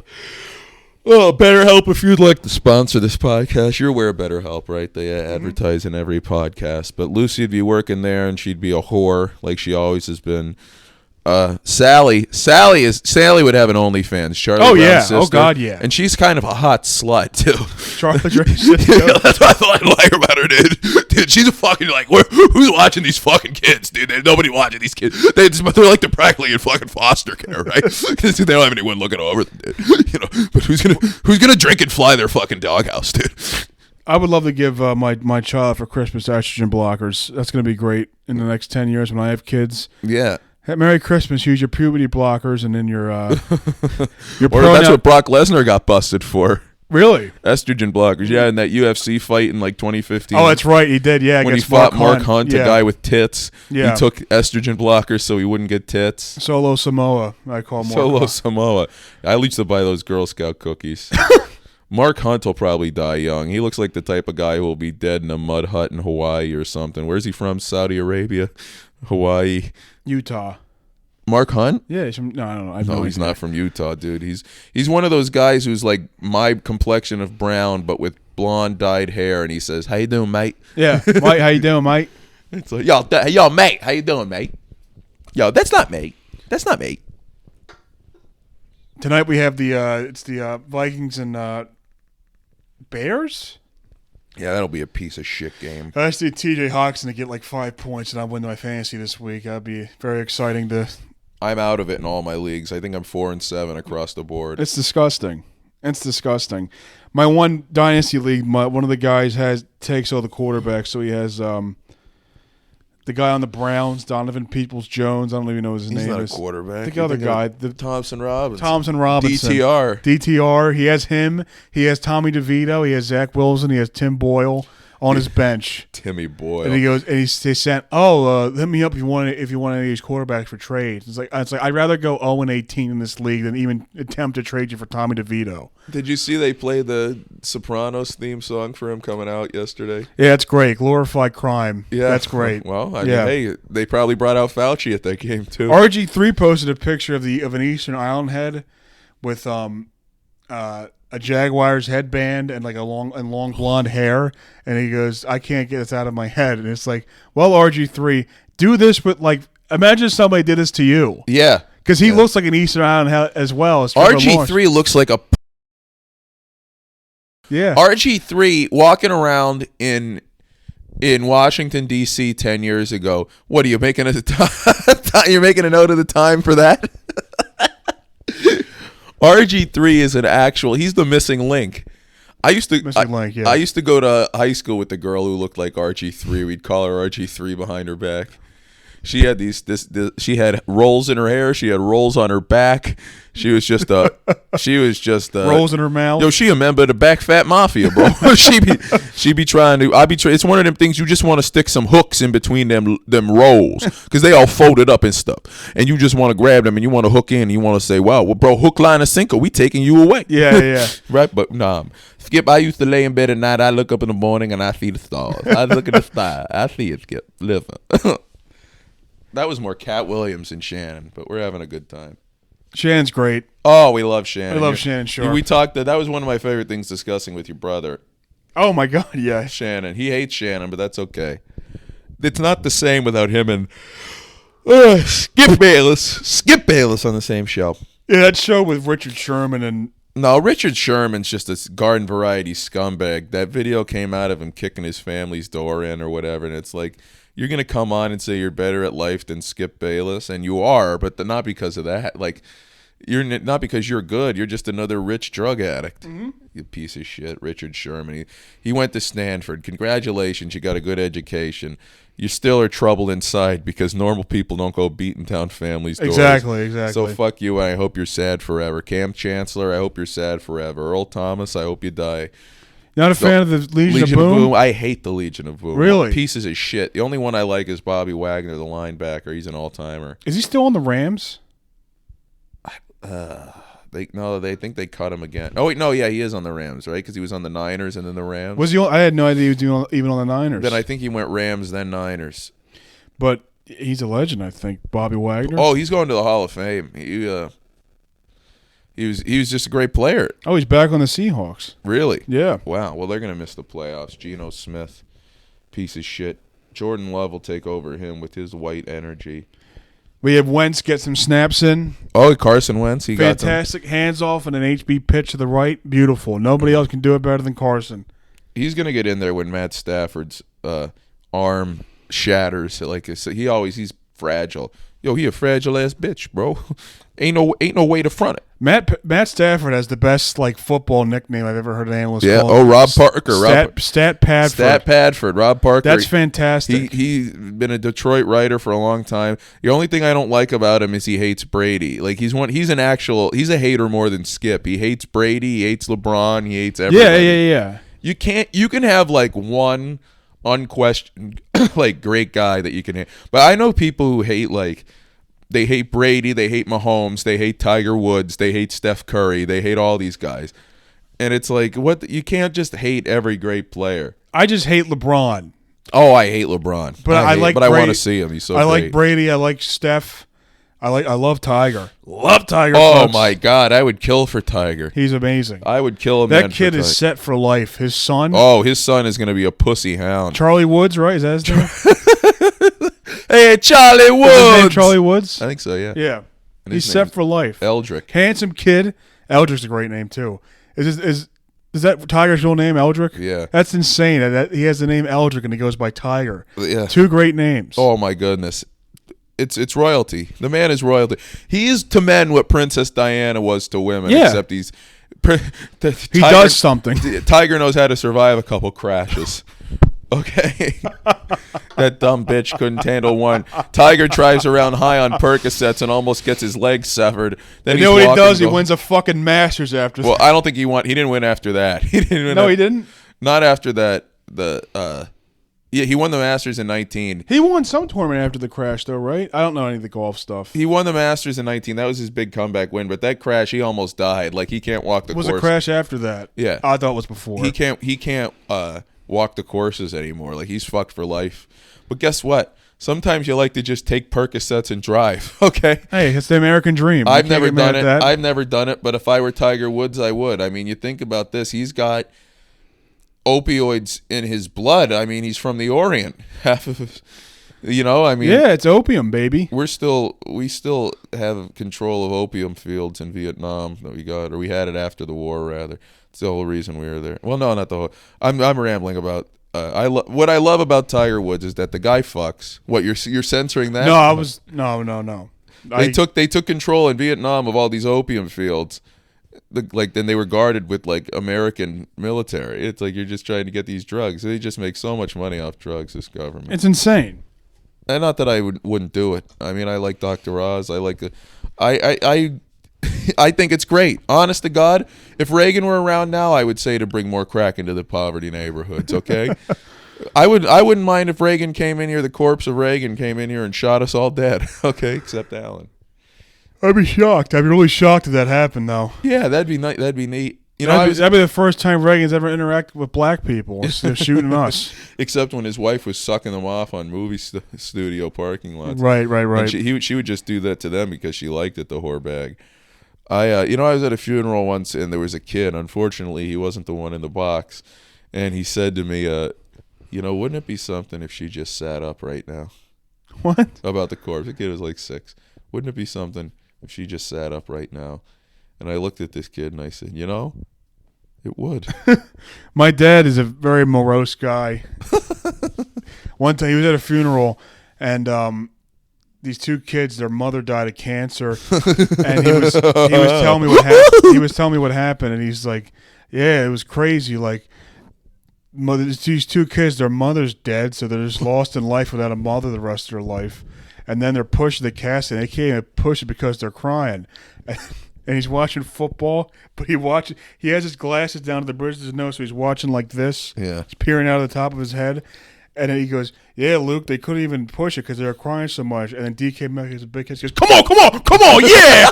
Oh, BetterHelp, if you'd like to sponsor this podcast, you're aware of BetterHelp, right? They advertise in every podcast. But Lucy would be working there, and she'd be a whore like she always has been. Sally would have an OnlyFans. Charlie Brown's sister. Oh God, yeah. And she's kind of a hot slut too. Charlie Brown's sister. Yeah, that's what I thought I'd like about her, dude. Dude, she's a fucking like, who's watching these fucking kids, dude? There's nobody watching these kids. They're like they're practically in fucking foster care, right? Because they don't have anyone looking over them, dude. But who's gonna drink and fly their fucking doghouse, dude? I would love to give my child for Christmas estrogen blockers. That's going to be great in the next 10 years when I have kids. Yeah. Hey, Merry Christmas. Use your puberty blockers and then your or that's what Brock Lesnar got busted for. Really? Estrogen blockers. Yeah, in that UFC fight in like 2015. Oh, that's right. He did. Yeah, when he fought Mark Hunt, yeah. a guy with tits. Yeah. He took estrogen blockers so he wouldn't get tits. Solo Samoa, I call Mark Solo Hunt. Samoa. I used to buy those Girl Scout cookies. Mark Hunt will probably die young. He looks like the type of guy who will be dead in a mud hut in Hawaii or something. Where's he from? Saudi Arabia? Hawaii? Utah. Mark Hunt? Yeah, he's from, no, I don't know. No, he's not from Utah, dude. He's one of those guys who's like my complexion of brown, but with blonde dyed hair, and he says, "How you doing, mate?" Yeah, Mike, how you doing, mate? It's like, yo, mate, how you doing, mate? Yo, that's not me. That's not me. Tonight we have the Vikings and Bears. Yeah, that'll be a piece of shit game. I just need TJ Hawkinson to get like 5 points, and I'll win my fantasy this week. That'd be very exciting to. I'm out of it in all my leagues. I think I'm 4-7 across the board. It's disgusting. It's disgusting. My one dynasty league, one of the guys takes all the quarterbacks, so he has the guy on the Browns, Donovan Peoples-Jones. I don't even know what his name is. He's not a quarterback. The other guy, the Thompson Robinson. DTR. He has him. He has Tommy DeVito. He has Zach Wilson. He has Tim Boyle. on his bench. Timmy Boyle. And he goes, and they sent, hit me up if you want any of these quarterbacks for trades. It's like I'd rather go 0-18 in this league than even attempt to trade you for Tommy DeVito. Did you see they played the Sopranos theme song for him coming out yesterday? Yeah, it's great. Glorify crime. Yeah, that's great. Well, I mean, hey, they probably brought out Fauci at that game too. RG3 posted a picture of an Eastern Island head with a Jaguars headband and like a long blonde hair, and he goes, "I can't get this out of my head." And it's like, well, RG3, do this with like, imagine somebody did this to you. Yeah, because he looks like an Eastern Island head as well. As RG3 looks like a RG3 walking around in Washington D.C. 10 years ago. What are you making you're making a note of the time for that? RG3 is he's the missing link. I used to go to high school with the girl who looked like RG3. We'd call her RG3 behind her back. She had she had rolls in her hair. She had rolls on her back. She was just rolls in her mouth. Yo, she a member of the Back Fat Mafia, bro. she be trying to. It's one of them things you just want to stick some hooks in between them rolls because they all folded up and stuff, and you just want to grab them and you want to hook in. And you want to say, "Wow, well, bro, hook, line, and sinker, we taking you away." Yeah. Right, but nah. Skip, I used to lay in bed at night. I look up in the morning and I see the stars. I look at the sky. I see it, Skip. Listen. That was more Cat Williams and Shannon, but we're having a good time. Shannon's great. Oh, we love Shannon. We love Shannon Sharp. We talked that was one of my favorite things discussing with your brother. Oh my God, yeah. Shannon. He hates Shannon, but that's okay. It's not the same without him and Skip Bayless on the same show. Yeah, that show with Richard Sherman and no, Richard Sherman's just a garden variety scumbag. That video came out of him kicking his family's door in or whatever, and it's like, you're going to come on and say you're better at life than Skip Bayless, and you are, but not because of that. Like, you're not because you're good. You're just another rich drug addict. Mm-hmm. You piece of shit, Richard Sherman. He went to Stanford. Congratulations, you got a good education. You still are troubled inside because normal people don't go beating down families' doors. Exactly. So fuck you, and I hope you're sad forever. Cam Chancellor, I hope you're sad forever. Earl Thomas, I hope you die. Not a fan of the Legion of Boom? I hate the Legion of Boom. Really? Pieces of shit. The only one I like is Bobby Wagner, the linebacker. He's an all-timer. Is he still on the Rams? They think they cut him again. Oh, wait, no, yeah, he is on the Rams, right? Because he was on the Niners and then the Rams. Was he? I had no idea he was even on the Niners. Then I think he went Rams, then Niners. But he's a legend, I think, Bobby Wagner. Oh, he's going to the Hall of Fame. He was just a great player. Oh, he's back on the Seahawks. Really? Yeah. Wow. Well, they're going to miss the playoffs. Geno Smith, piece of shit. Jordan Love will take over him with his white energy. We have Wentz get some snaps in. Oh, Carson Wentz. He fantastic hands off and an HB pitch to the right. Beautiful. Nobody else can do it better than Carson. He's going to get in there when Matt Stafford's arm shatters. Like he's fragile. Yo, he a fragile ass bitch, bro. Ain't no way to front it. Matt Stafford has the best like football nickname I've ever heard an analyst call. Oh, Rob Parker. Stat Padford. Stat Padford. Rob Parker. That's fantastic. He's been a Detroit writer for a long time. The only thing I don't like about him is he hates Brady. Like he's a hater more than Skip. He hates Brady. He hates LeBron. He hates everybody. Yeah. You can have like one unquestioned like great guy that you can hate. But I know people who hate they hate Brady, they hate Mahomes, they hate Tiger Woods, they hate Steph Curry, they hate all these guys. And it's like, what? You can't just hate every great player. I just hate LeBron. Oh, I hate LeBron. But I want to see him. He's so great. Like Brady, I like Steph. I love Tiger. Love Tiger. Oh folks. My God, I would kill for Tiger. He's amazing. I would kill him. That kid is set for life. His son. Oh, his son is going to be a pussy hound. Charlie Woods, right? Is that his name? Hey, Charlie Woods. Is his name Charlie Woods? I think so. Yeah. Yeah. He's set for life. Eldrick. Handsome kid. Eldrick's a great name too. Is that Tiger's real name, Eldrick? Yeah. That's insane. That he has the name Eldrick and he goes by Tiger. Yeah. Two great names. Oh my goodness. It's royalty. The man is royalty. He is to men what Princess Diana was to women. Yeah. Except he does something. Tiger knows how to survive a couple crashes. Okay. That dumb bitch couldn't handle one. Tiger drives around high on Percocets and almost gets his legs severed. Then you know what he does? He wins a fucking Masters after that. Well, I don't think he didn't win after that. He didn't win. He didn't? Not after that. Yeah, he won the Masters in 19. He won some tournament after the crash, though, right? I don't know any of the golf stuff. He won the Masters in 19. That was his big comeback win. But that crash, he almost died. Like, he can't walk the course. Was a crash after that? Yeah. I thought it was before. He can't walk the courses anymore. Like, he's fucked for life. But guess what? Sometimes you like to just take Percocets and drive. Okay. Hey, it's the American dream. I've never done it. I've never done it. But if I were Tiger Woods, I would. I mean, you think about this. He's got opioids in his blood. I mean, he's from the Orient. Half of his, I mean, yeah, it's opium, baby. we still have control of opium fields in Vietnam that we had it after the war, rather. It's the whole reason we were there. Well, no, not the whole. I'm rambling about. What I love about Tiger Woods is that the guy fucks. What, you're censoring that? No. They took control in Vietnam of all these opium fields. Then they were guarded with like American military. It's like you're just trying to get these drugs. They just make so much money off drugs, this government. It's insane. And not that I wouldn't do it. I mean, I like Dr. Oz. I think it's great. Honest to God, if Reagan were around now, I would say to bring more crack into the poverty neighborhoods, okay? I wouldn't mind if Reagan came in here, the corpse of Reagan came in here and shot us all dead, okay? Except Alan. I'd be shocked. I'd be really shocked if that happened, though. Yeah, that'd be nice. That'd be neat. That'd be the first time Reagan's ever interacted with black people. They're shooting us. Except when his wife was sucking them off on movie studio parking lots. Right. And she would just do that to them because she liked it, the whore bag. I was at a funeral once and there was a kid. Unfortunately, he wasn't the one in the box. And he said to me, wouldn't it be something if she just sat up right now? What? About the corpse. The kid was like 6. Wouldn't it be something if she just sat up right now? And I looked at this kid and I said, it would. My dad is a very morose guy. One time he was at a funeral and these 2 kids, their mother died of cancer, and he was telling me what happened. He was telling me what happened, and he's like, "Yeah, it was crazy. Like, these 2 kids, their mother's dead, so they're just lost in life without a mother the rest of their life, and then they're pushing the casket. And they can't even push it because they're crying." And he's watching football, but he has his glasses down to the bridge of his nose, so he's watching like this. Yeah. He's peering out of the top of his head. And then he goes, "Yeah, Luke, they couldn't even push it because they were crying so much." And then DK Metcalf has a big head. He goes, come on, yeah!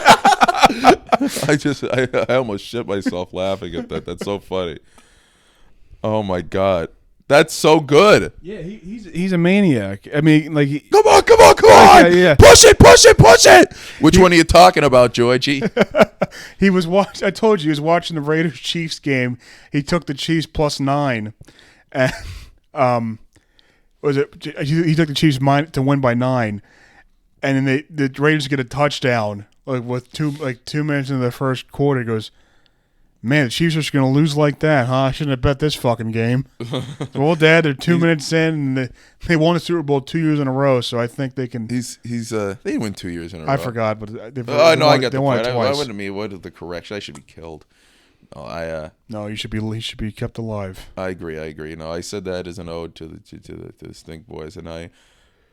I almost shit myself laughing at that. That's so funny. Oh, my God. That's so good. Yeah, he's a maniac. I mean, like... Come on! Yeah. Push it! Which one are you talking about, Georgie? He was I told you, he was watching the Raiders-Chiefs game. He took the Chiefs +9. And, he took the Chiefs to win by 9. And then the Raiders get a touchdown, like with 2 minutes into the first quarter. He goes, "Man, the Chiefs are just going to lose like that, huh? I shouldn't have bet this fucking game." Well, Dad, they're 2 minutes in, and they won the Super Bowl 2 years in a row, so I think they can... They didn't win 2 years in a row. I forgot, but I got the point. Twice. I wouldn't mean what is the correction. I should be killed. No, he should be kept alive. I agree. No, I said that as an ode to the Stink Boys, and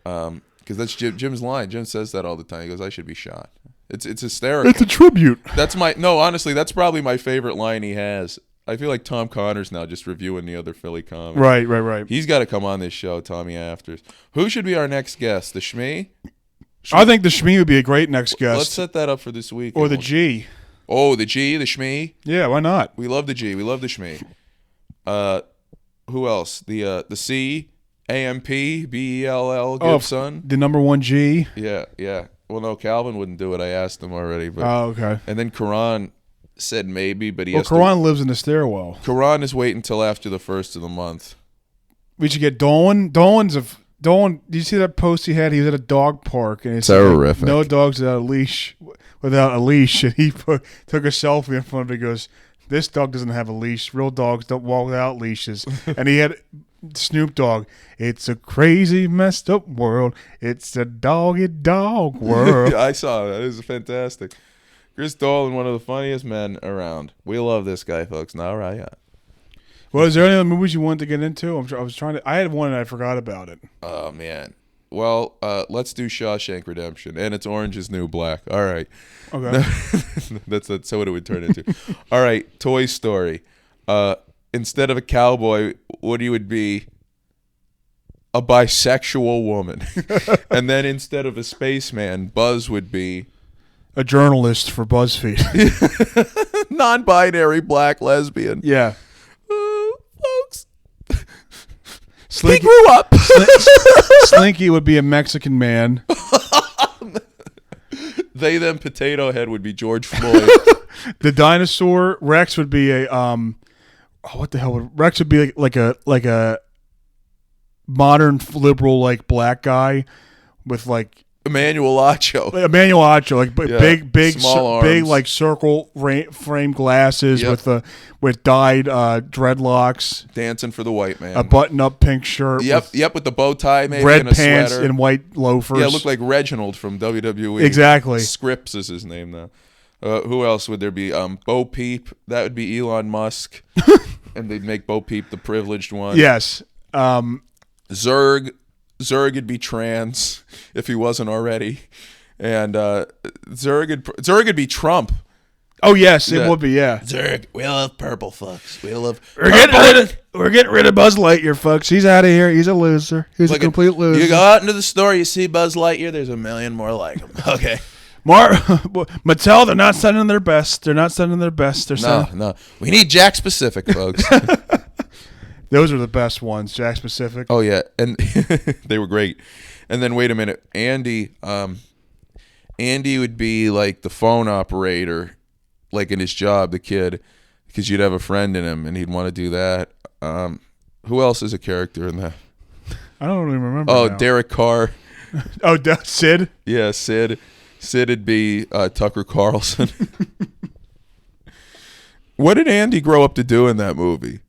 because that's Jim's line. Jim says that all the time. He goes, "I should be shot." It's hysterical. It's a tribute. Honestly, that's probably my favorite line he has. I feel like Tom Connor's now just reviewing the other Philly comics. Right. He's got to come on this show, Tommy Afters. Who should be our next guest? The Shmee? I think the Shmee would be a great next guest. Let's set that up for this week. Or the G. Oh, the G, the Shmee? Yeah, why not? We love the G. We love the Shmee. Who else? The C, AMP, BELL, Gibson. The number 1 G. Yeah. Well, no, Calvin wouldn't do it. I asked him already. But, okay. And then Karan said maybe, but Karan lives in the stairwell. Karan is waiting until after the 1st of the month. We should get Dolan. Dolan, do you see that post he had? He was at a dog park. And it's terrific. No dogs without a leash. And he took a selfie in front of it and goes, "This dog doesn't have a leash. Real dogs don't walk without leashes." And he had Snoop Dogg. "It's a crazy, messed up world. It's a dog world." I saw that. It was fantastic. Chris Dolan, one of the funniest men around. We love this guy, folks. Now, right? Well, is there any other movies you wanted to get into? I had one and I forgot about it. Oh, man. Well, let's do Shawshank Redemption, and it's Orange is New Black. All right. Okay. That's what it would turn into. All right, Toy Story. Instead of a cowboy Woody would be a bisexual woman. And then instead of a spaceman, Buzz would be a journalist for BuzzFeed. non-binary black lesbian. Yeah. Folks. Slinky, He grew up. Slinky would be a Mexican man. They Them Potato Head would be George Floyd. The dinosaur Rex would be a what the hell would Rex would be like a modern liberal like black guy with like Emmanuel Acho. Emmanuel Acho, like big Small big arms. like circle frame glasses Yep. with dyed dreadlocks, Dancing for the white man. a button up pink shirt, Yep, with the bow tie, maybe, red and a pants sweater. and white loafers. Yeah, look like Reginald from WWE. Exactly. Scripps is his name now. Who else would there be? Bo Peep. That would be Elon Musk. And they'd make Bo Peep the privileged one. Yes. Zurg would be trans if he wasn't already. And Zurg would be Trump. Oh yes, it Yeah. would be. Yeah. Zurg, we love purple fucks. We love We're getting rid of Buzz Lightyear, folks. He's out of here. He's a loser. He's a complete loser. You go out into the store, you see Buzz Lightyear, there's a million more like him. Okay. Mattel, they're not sending their best. They're not sending their best. They're sending. No. We need Jack Specific, folks. Those are the best ones. Jack Specific. Oh yeah, and they were great. And then wait a minute, Andy would be like the phone operator, like in his job, the kid, because you'd have a friend in him, and he'd want to do that. Who else is a character in that? I don't even remember. Oh, now. Derek Carr. Oh, Sid. Yeah, Sid. Sid would be Tucker Carlson. What did Andy grow up to do in that movie?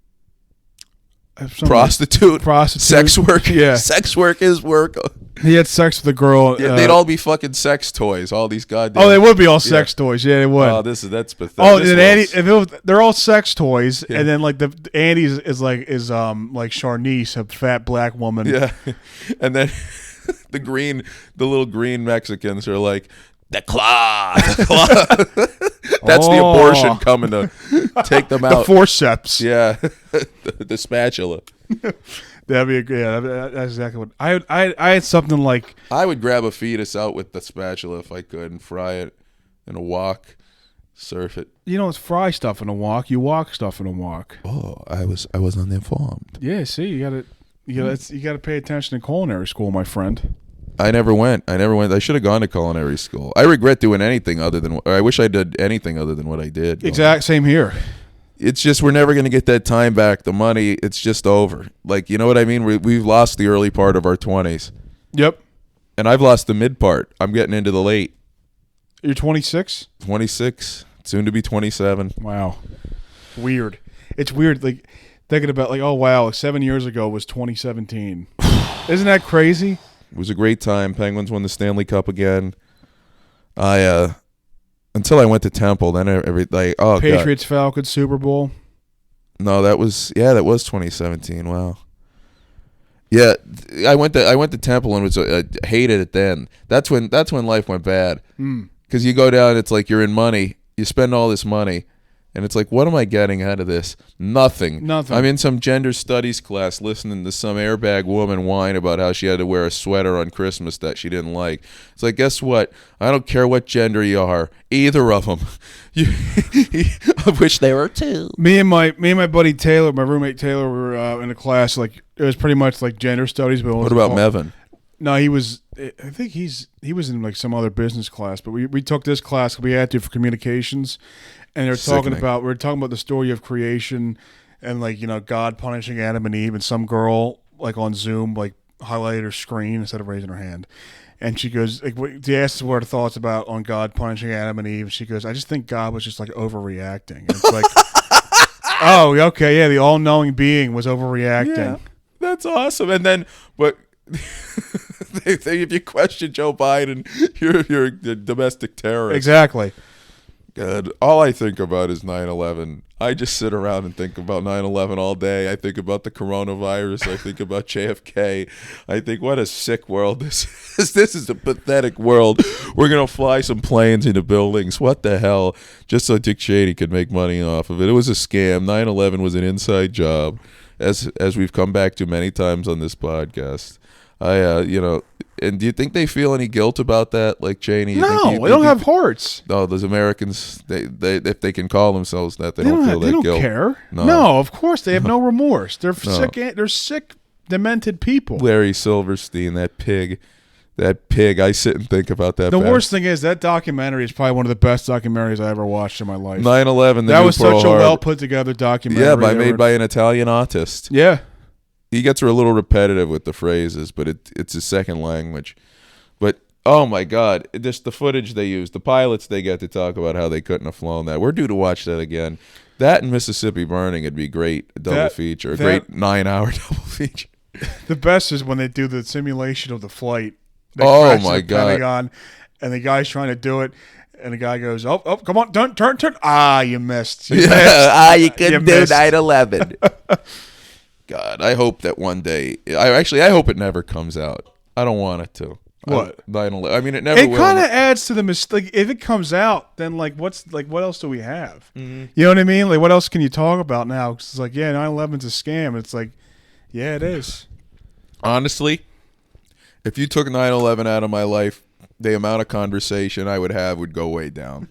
Prostitute, sex work. Yeah, sex work is work. He had sex with a girl. Yeah, they'd all be fucking sex toys. All these goddamn. Oh, they would be all sex toys. Yeah, they would. Oh, that's pathetic. Oh, and Andy, they're all sex toys, and then like the Andy's is like Charnice, a fat black woman. Yeah, and then the little green Mexicans are like the claw. That's the abortion coming to take them out. The forceps. Yeah, the spatula. That'd be that's exactly what I had something like. I would grab a fetus out with the spatula if I could and fry it in a wok, surf it. You don't fry stuff in a wok. You wok stuff in a wok. Oh, I was uninformed. Yeah, see, you gotta pay attention to culinary school, my friend. I never went. I should have gone to culinary school. I regret doing anything other than. Or I wish I did anything other than what I did. Exact same here. It's just we're never going to get that time back. The money, it's just over. Like, you know what I mean? We've lost the early part of our 20s. Yep. And I've lost the mid part. I'm getting into the late. You're 26? 26, soon to be 27. Wow. Weird. It's weird, like, thinking about, like, oh, wow, 7 years ago was 2017. Isn't that crazy? It was a great time. Penguins won the Stanley Cup again. Until I went to Temple, then Patriots, Falcons, Super Bowl. No, that was 2017. Wow. Yeah, I went to Temple and was hated it then. That's when life went bad. Because you go down, it's like you're in money. You spend all this money, and it's like, what am I getting out of this? Nothing. I'm in some gender studies class listening to some airbag woman whine about how she had to wear a sweater on Christmas that she didn't like. It's like, guess what? I don't care what gender you are. Either of them. I wish they were too. Me and my buddy Taylor, my roommate Taylor, were in a class, like, it was pretty much like gender studies. But what about Mevin? No, he was. I think he was in like some other business class, but we took this class. We had to for communications, and we're talking about the story of creation, and like, you know, God punishing Adam and Eve, and some girl like on Zoom like highlighted her screen instead of raising her hand, and she goes like, they asked what her thoughts about on God punishing Adam and Eve. She goes, I just think God was just like overreacting. And it's like, oh, okay, yeah, the all-knowing being was overreacting. Yeah, that's awesome. And then, but. If you question Joe Biden, you're a domestic terrorist. Exactly. God, all I think about is 9/11. I just sit around and think about 9/11 all day. I think about the coronavirus. I think about JFK. I think, what a sick world this is. This is a pathetic world. We're going to fly some planes into buildings. What the hell? Just so Dick Cheney could make money off of it. It was a scam. 9/11 was an inside job. as we've come back to many times on this podcast. And do you think they feel any guilt about that, like Cheney? No, they don't have hearts. No, those Americans, they if they can call themselves that, they don't feel that guilt. They don't care. No. No, of course they have no remorse. They're sick. They're sick, demented people. Larry Silverstein, that pig. I sit and think about that. The worst thing is that documentary is probably one of the best documentaries I ever watched in my life. 9/11. That was such a well put together documentary. Yeah, made by an Italian artist. Yeah. He gets a little repetitive with the phrases, but it's his second language. But oh my God, just the footage they use, the pilots they get to talk about how they couldn't have flown that. We're due to watch that again. That and Mississippi Burning would be great double feature, a great 9-hour double feature. The best is when they do the simulation of the flight. Oh my God! Pentagon, and the guy's trying to do it, and the guy goes, "Oh, come on, turn! Ah, you missed. You couldn't do 9/11." God, I hope that one day. I hope it never comes out. I don't want it to. What? 9/11. I mean, it never. It will. kind of adds to the mistake. If it comes out, then what else do we have? Mm-hmm. You know what I mean? Like, what else can you talk about now? 'Cause it's like, yeah, 9/11's a scam. It's like, yeah, it is. Honestly, if you took 9/11 out of my life, the amount of conversation I would have would go way down.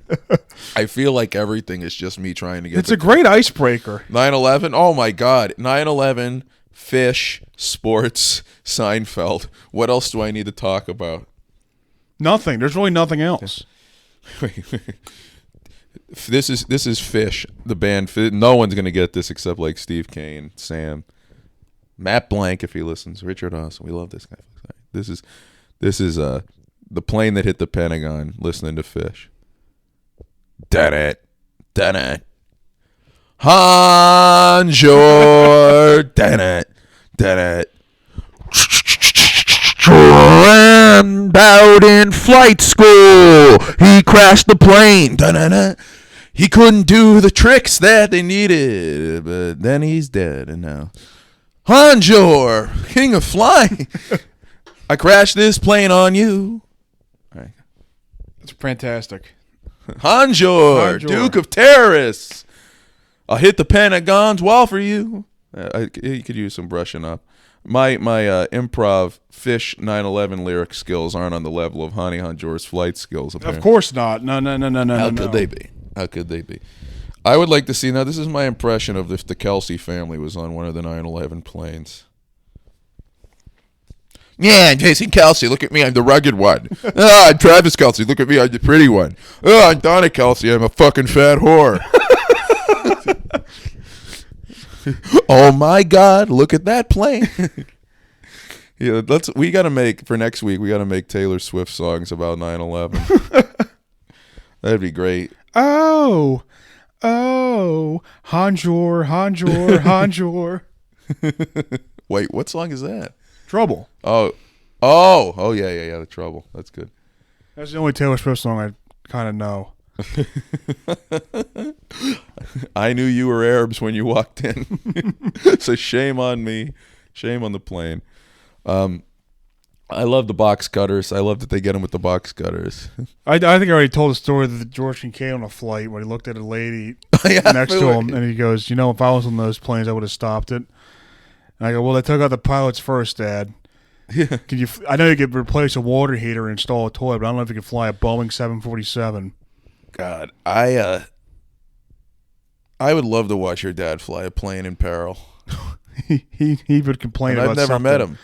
I feel like everything is just me trying to get. It's a great icebreaker. 9/11. Oh my God. 9/11. Fish. Sports. Seinfeld. What else do I need to talk about? Nothing. There's really nothing else. This is Fish, the band. No one's gonna get this except like Steve Kane, Sam, Matt Blank if he listens, Richard Austin. We love this guy. This is the plane that hit the Pentagon. Listening to Fish. Dun it. Hanjor. Dun it. Crammed out in flight school, he crashed the plane. Da-na-na. He couldn't do the tricks that they needed, but then he's dead, and now Hanjor, king of flying. I crashed this plane on you. All right. It's fantastic. Hanjor, Duke of Terrorists. I'll hit the Pentagon's wall for you. You could use some brushing up. My improv Fish 9/11 lyric skills aren't on the level of Honey Hanjor's flight skills. Apparently. Of course not. No. How could they be? How could they be? I would like to see, now this is my impression of if the Kelsey family was on one of the 9/11 planes. Yeah, I'm Jason Kelsey. Look at me. I'm the rugged one. I'm Travis Kelsey. Look at me. I'm the pretty one. I'm Donna Kelsey. I'm a fucking fat whore. Oh my God! Look at that plane. Yeah, we got to make for next week. We got to make Taylor Swift songs about 9/11. That'd be great. Oh, Hanjor. Wait, what song is that? Trouble. Oh, yeah. The Trouble. That's good. That's the only Taylor Swift song I kind of know. I knew you were Arabs when you walked in. So shame on me. Shame on the plane. I love the box cutters. I love that they get them with the box cutters. I think I already told the story that George Kincaid on a flight when he looked at a lady next to him and he goes, if I was on those planes, I would have stopped it. And I go, well, they took out the pilots first, Dad. Yeah. I know you could replace a water heater and install a toilet, but I don't know if you could fly a Boeing 747. God, I would love to watch your dad fly a plane in peril. he would complain about something. I've never met him.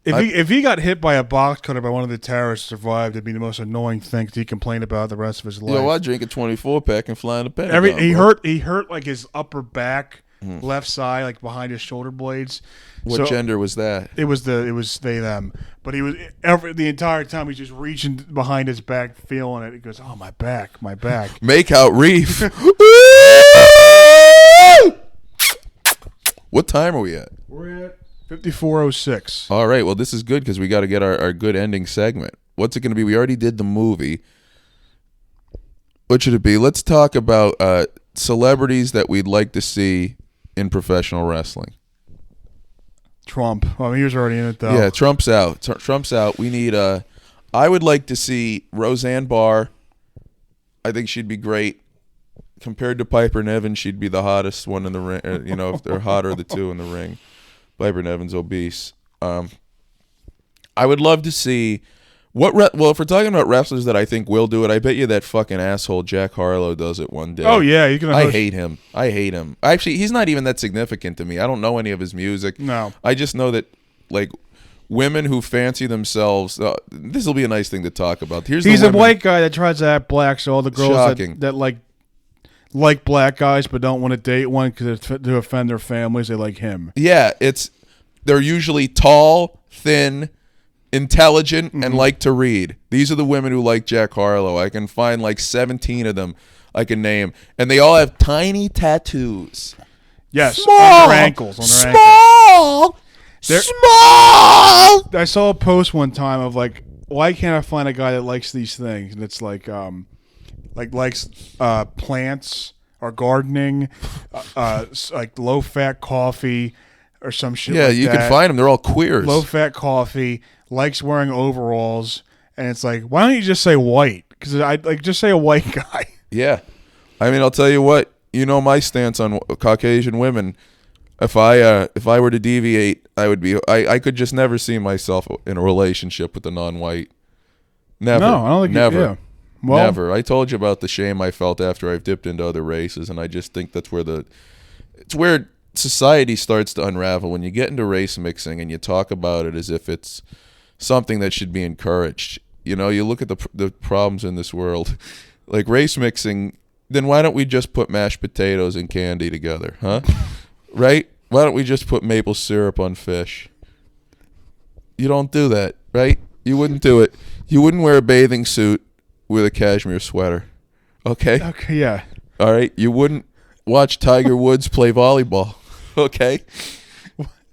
If he got hit by a box cutter by one of the terrorists, survived, it'd be the most annoying thing to complain about the rest of his life. I drink a 24-pack and fly in the Pentagon. He hurt like his upper back, left side, like behind his shoulder blades. What gender was that? It was they them. But he was the entire time he's just reaching behind his back, feeling it. He goes, "Oh, my back." Make out reef. What time are we at? We're at 54:06. All right. Well, this is good because we got to get our good ending segment. What's it going to be? We already did the movie. What should it be? Let's talk about celebrities that we'd like to see in professional wrestling. Trump. Well, he was already in it, though. Yeah, Trump's out. Trump's out. We need I would like to see Roseanne Barr. I think she'd be great. compared to Piper Niven, she'd be the hottest one in the ring. You know, if they're hotter, the two in the ring. Piper Niven's obese. I would love to see well, if we're talking about wrestlers that I think will do it, I bet you that fucking asshole Jack Harlow does it one day. Oh yeah, he's gonna. I hate him. Actually, he's not even that significant to me. I don't know any of his music. No. I just know that like women who fancy themselves. This will be a nice thing to talk about. He's a white guy that tries to act black, so all the girls that like black guys but don't want to date one because to offend their families, they like him. Yeah, they're usually tall, thin, intelligent, and like to read. These are the women who like Jack Harlow. I can find like 17 of them I can name, and they all have tiny tattoos. Yes, small, on their ankles. Small. I saw a post one time of like, why can't I find a guy that likes these things? And it's like likes plants or gardening, like low fat coffee or some shit. Yeah, like you that. can find them. They're all queers. Low fat coffee, likes wearing overalls, and it's like, why don't you just say white? Because I like just say a white guy. Yeah, I mean, I'll tell you what. You know my stance on Caucasian women. If I were to deviate, I would be. I could just never see myself in a relationship with a non-white. Never. No, I don't think never. Yeah. Well, never. I told you about the shame I felt after I've dipped into other races, and I just think that's where it's where society starts to unravel when you get into race mixing and you talk about it as if it's something that should be encouraged. You know, you look at the problems in this world, like race mixing. Then why don't we just put mashed potatoes and candy together, huh? Right? Why don't we just put maple syrup on fish? You don't do that, right? You wouldn't do it. You wouldn't wear a bathing suit with a cashmere sweater. Okay? Okay, yeah. All right? You wouldn't watch Tiger Woods play volleyball. Okay?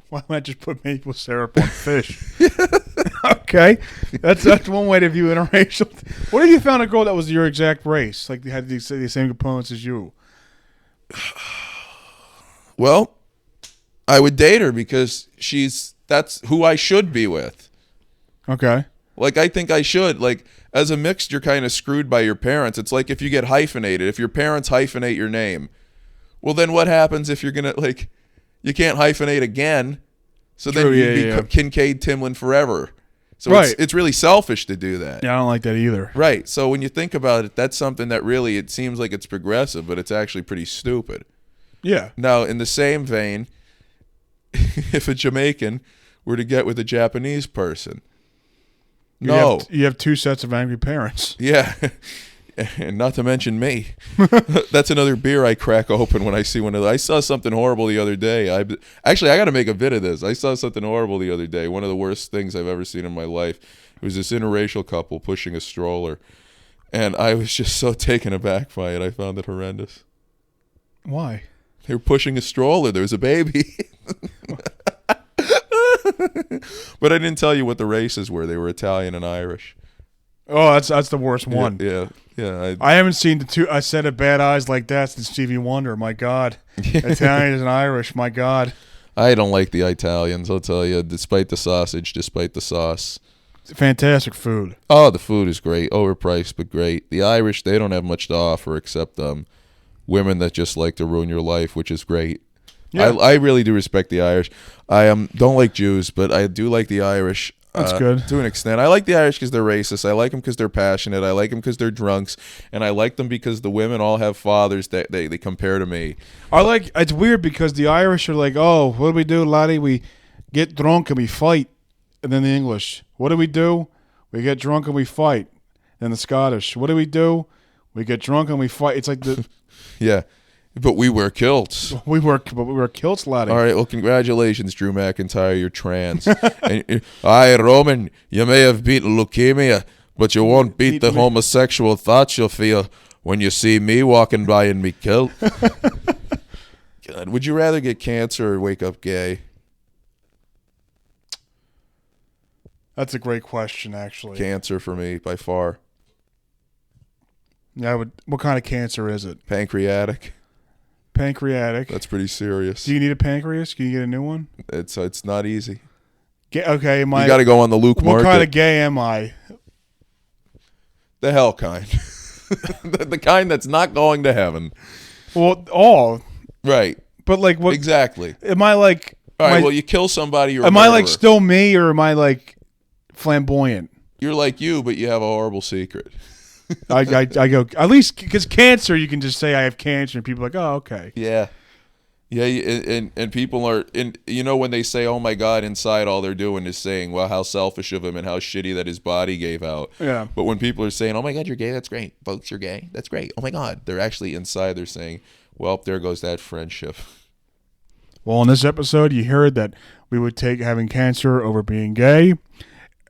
Why don't I just put maple syrup on fish? Okay. That's one way to view interracial. What if you found a girl that was your exact race? Like they had the same components as you? Well, I would date her because that's who I should be with. Okay. Like, I think I should. Like, as a mixed, you're kind of screwed by your parents. It's like if you get hyphenated. If your parents hyphenate your name, well, then what happens if you're going to, like, you can't hyphenate again? So True, then you'd be Kincaid Timlin forever. So right. It's really selfish to do that. Yeah, I don't like that either. Right. So when you think about it, that's something that really, it seems like it's progressive, but it's actually pretty stupid. Yeah. Now, in the same vein, if a Jamaican were to get with a Japanese person, You have two sets of angry parents. Yeah, and not to mention me. That's another beer I crack open when I see one of those. I saw something horrible the other day. I got to make a bit of this. I saw something horrible the other day. One of the worst things I've ever seen in my life. It was this interracial couple pushing a stroller, and I was just so taken aback by it. I found it horrendous. Why? They were pushing a stroller. There was a baby. But I didn't tell you what the races were. They were Italian and Irish. Oh, that's the worst one. Yeah. I haven't seen a set of bad eyes like that since Stevie Wonder. My God. Italians and Irish. My God. I don't like the Italians, I'll tell you, despite the sausage, despite the sauce. Fantastic food. Oh, the food is great. Overpriced, but great. The Irish, they don't have much to offer except women that just like to ruin your life, which is great. Yeah. I really do respect the Irish. I don't like Jews, but I do like the Irish. That's good. To an extent. I like the Irish because they're racist. I like them because they're passionate. I like them because they're drunks. And I like them because the women all have fathers that they compare to me. It's weird because the Irish are like, oh, what do we do, laddie? We get drunk and we fight. And then the English, what do? We get drunk and we fight. And the Scottish, what do? We get drunk and we fight. It's like the... Yeah. But we wear kilts. We wear kilts, laddie. All right, well, congratulations, Drew McIntyre. You're trans. Aye, Roman, you may have beaten leukemia, but you won't beat the homosexual thoughts you'll feel when you see me walking by in me kilt. God, would you rather get cancer or wake up gay? That's a great question, actually. Cancer for me, by far. Yeah, what kind of cancer is it? Pancreatic. Pancreatic. That's pretty serious. Do you need a pancreas? Can you get a new one? It's not easy. Okay, you got to go on the Luke market. What kind of gay am I? The hell kind. the kind that's not going to heaven. Well, all. Right. But like, what Exactly. am I like? All right. Well, you kill somebody. You're a am murderer. I like still me, or am I like flamboyant? You're like you, but you have a horrible secret. I go at least because cancer. You can just say I have cancer, and people are like, oh, okay. Yeah. Yeah, and people are, and you know when they say, "Oh my God," inside all they're doing is saying, "Well, how selfish of him and how shitty that his body gave out." Yeah. But when people are saying, "Oh my God, you're gay," that's great. Folks, you're gay. That's great. Oh my God, they're actually inside. They're saying, "Well, there goes that friendship." Well, in this episode, you heard that we would take having cancer over being gay,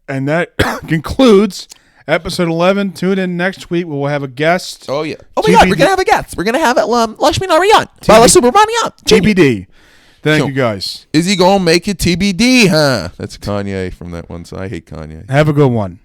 and that concludes episode 11. Tune in next week. We will have a guest. Oh yeah. Oh my God, we're gonna have a guest. We're gonna have Lakshmi Narayan, Balasubramanian. TBD. Thank you guys. Is he gonna make it TBD? Huh? That's Kanye from that one. So I hate Kanye. Have a good one.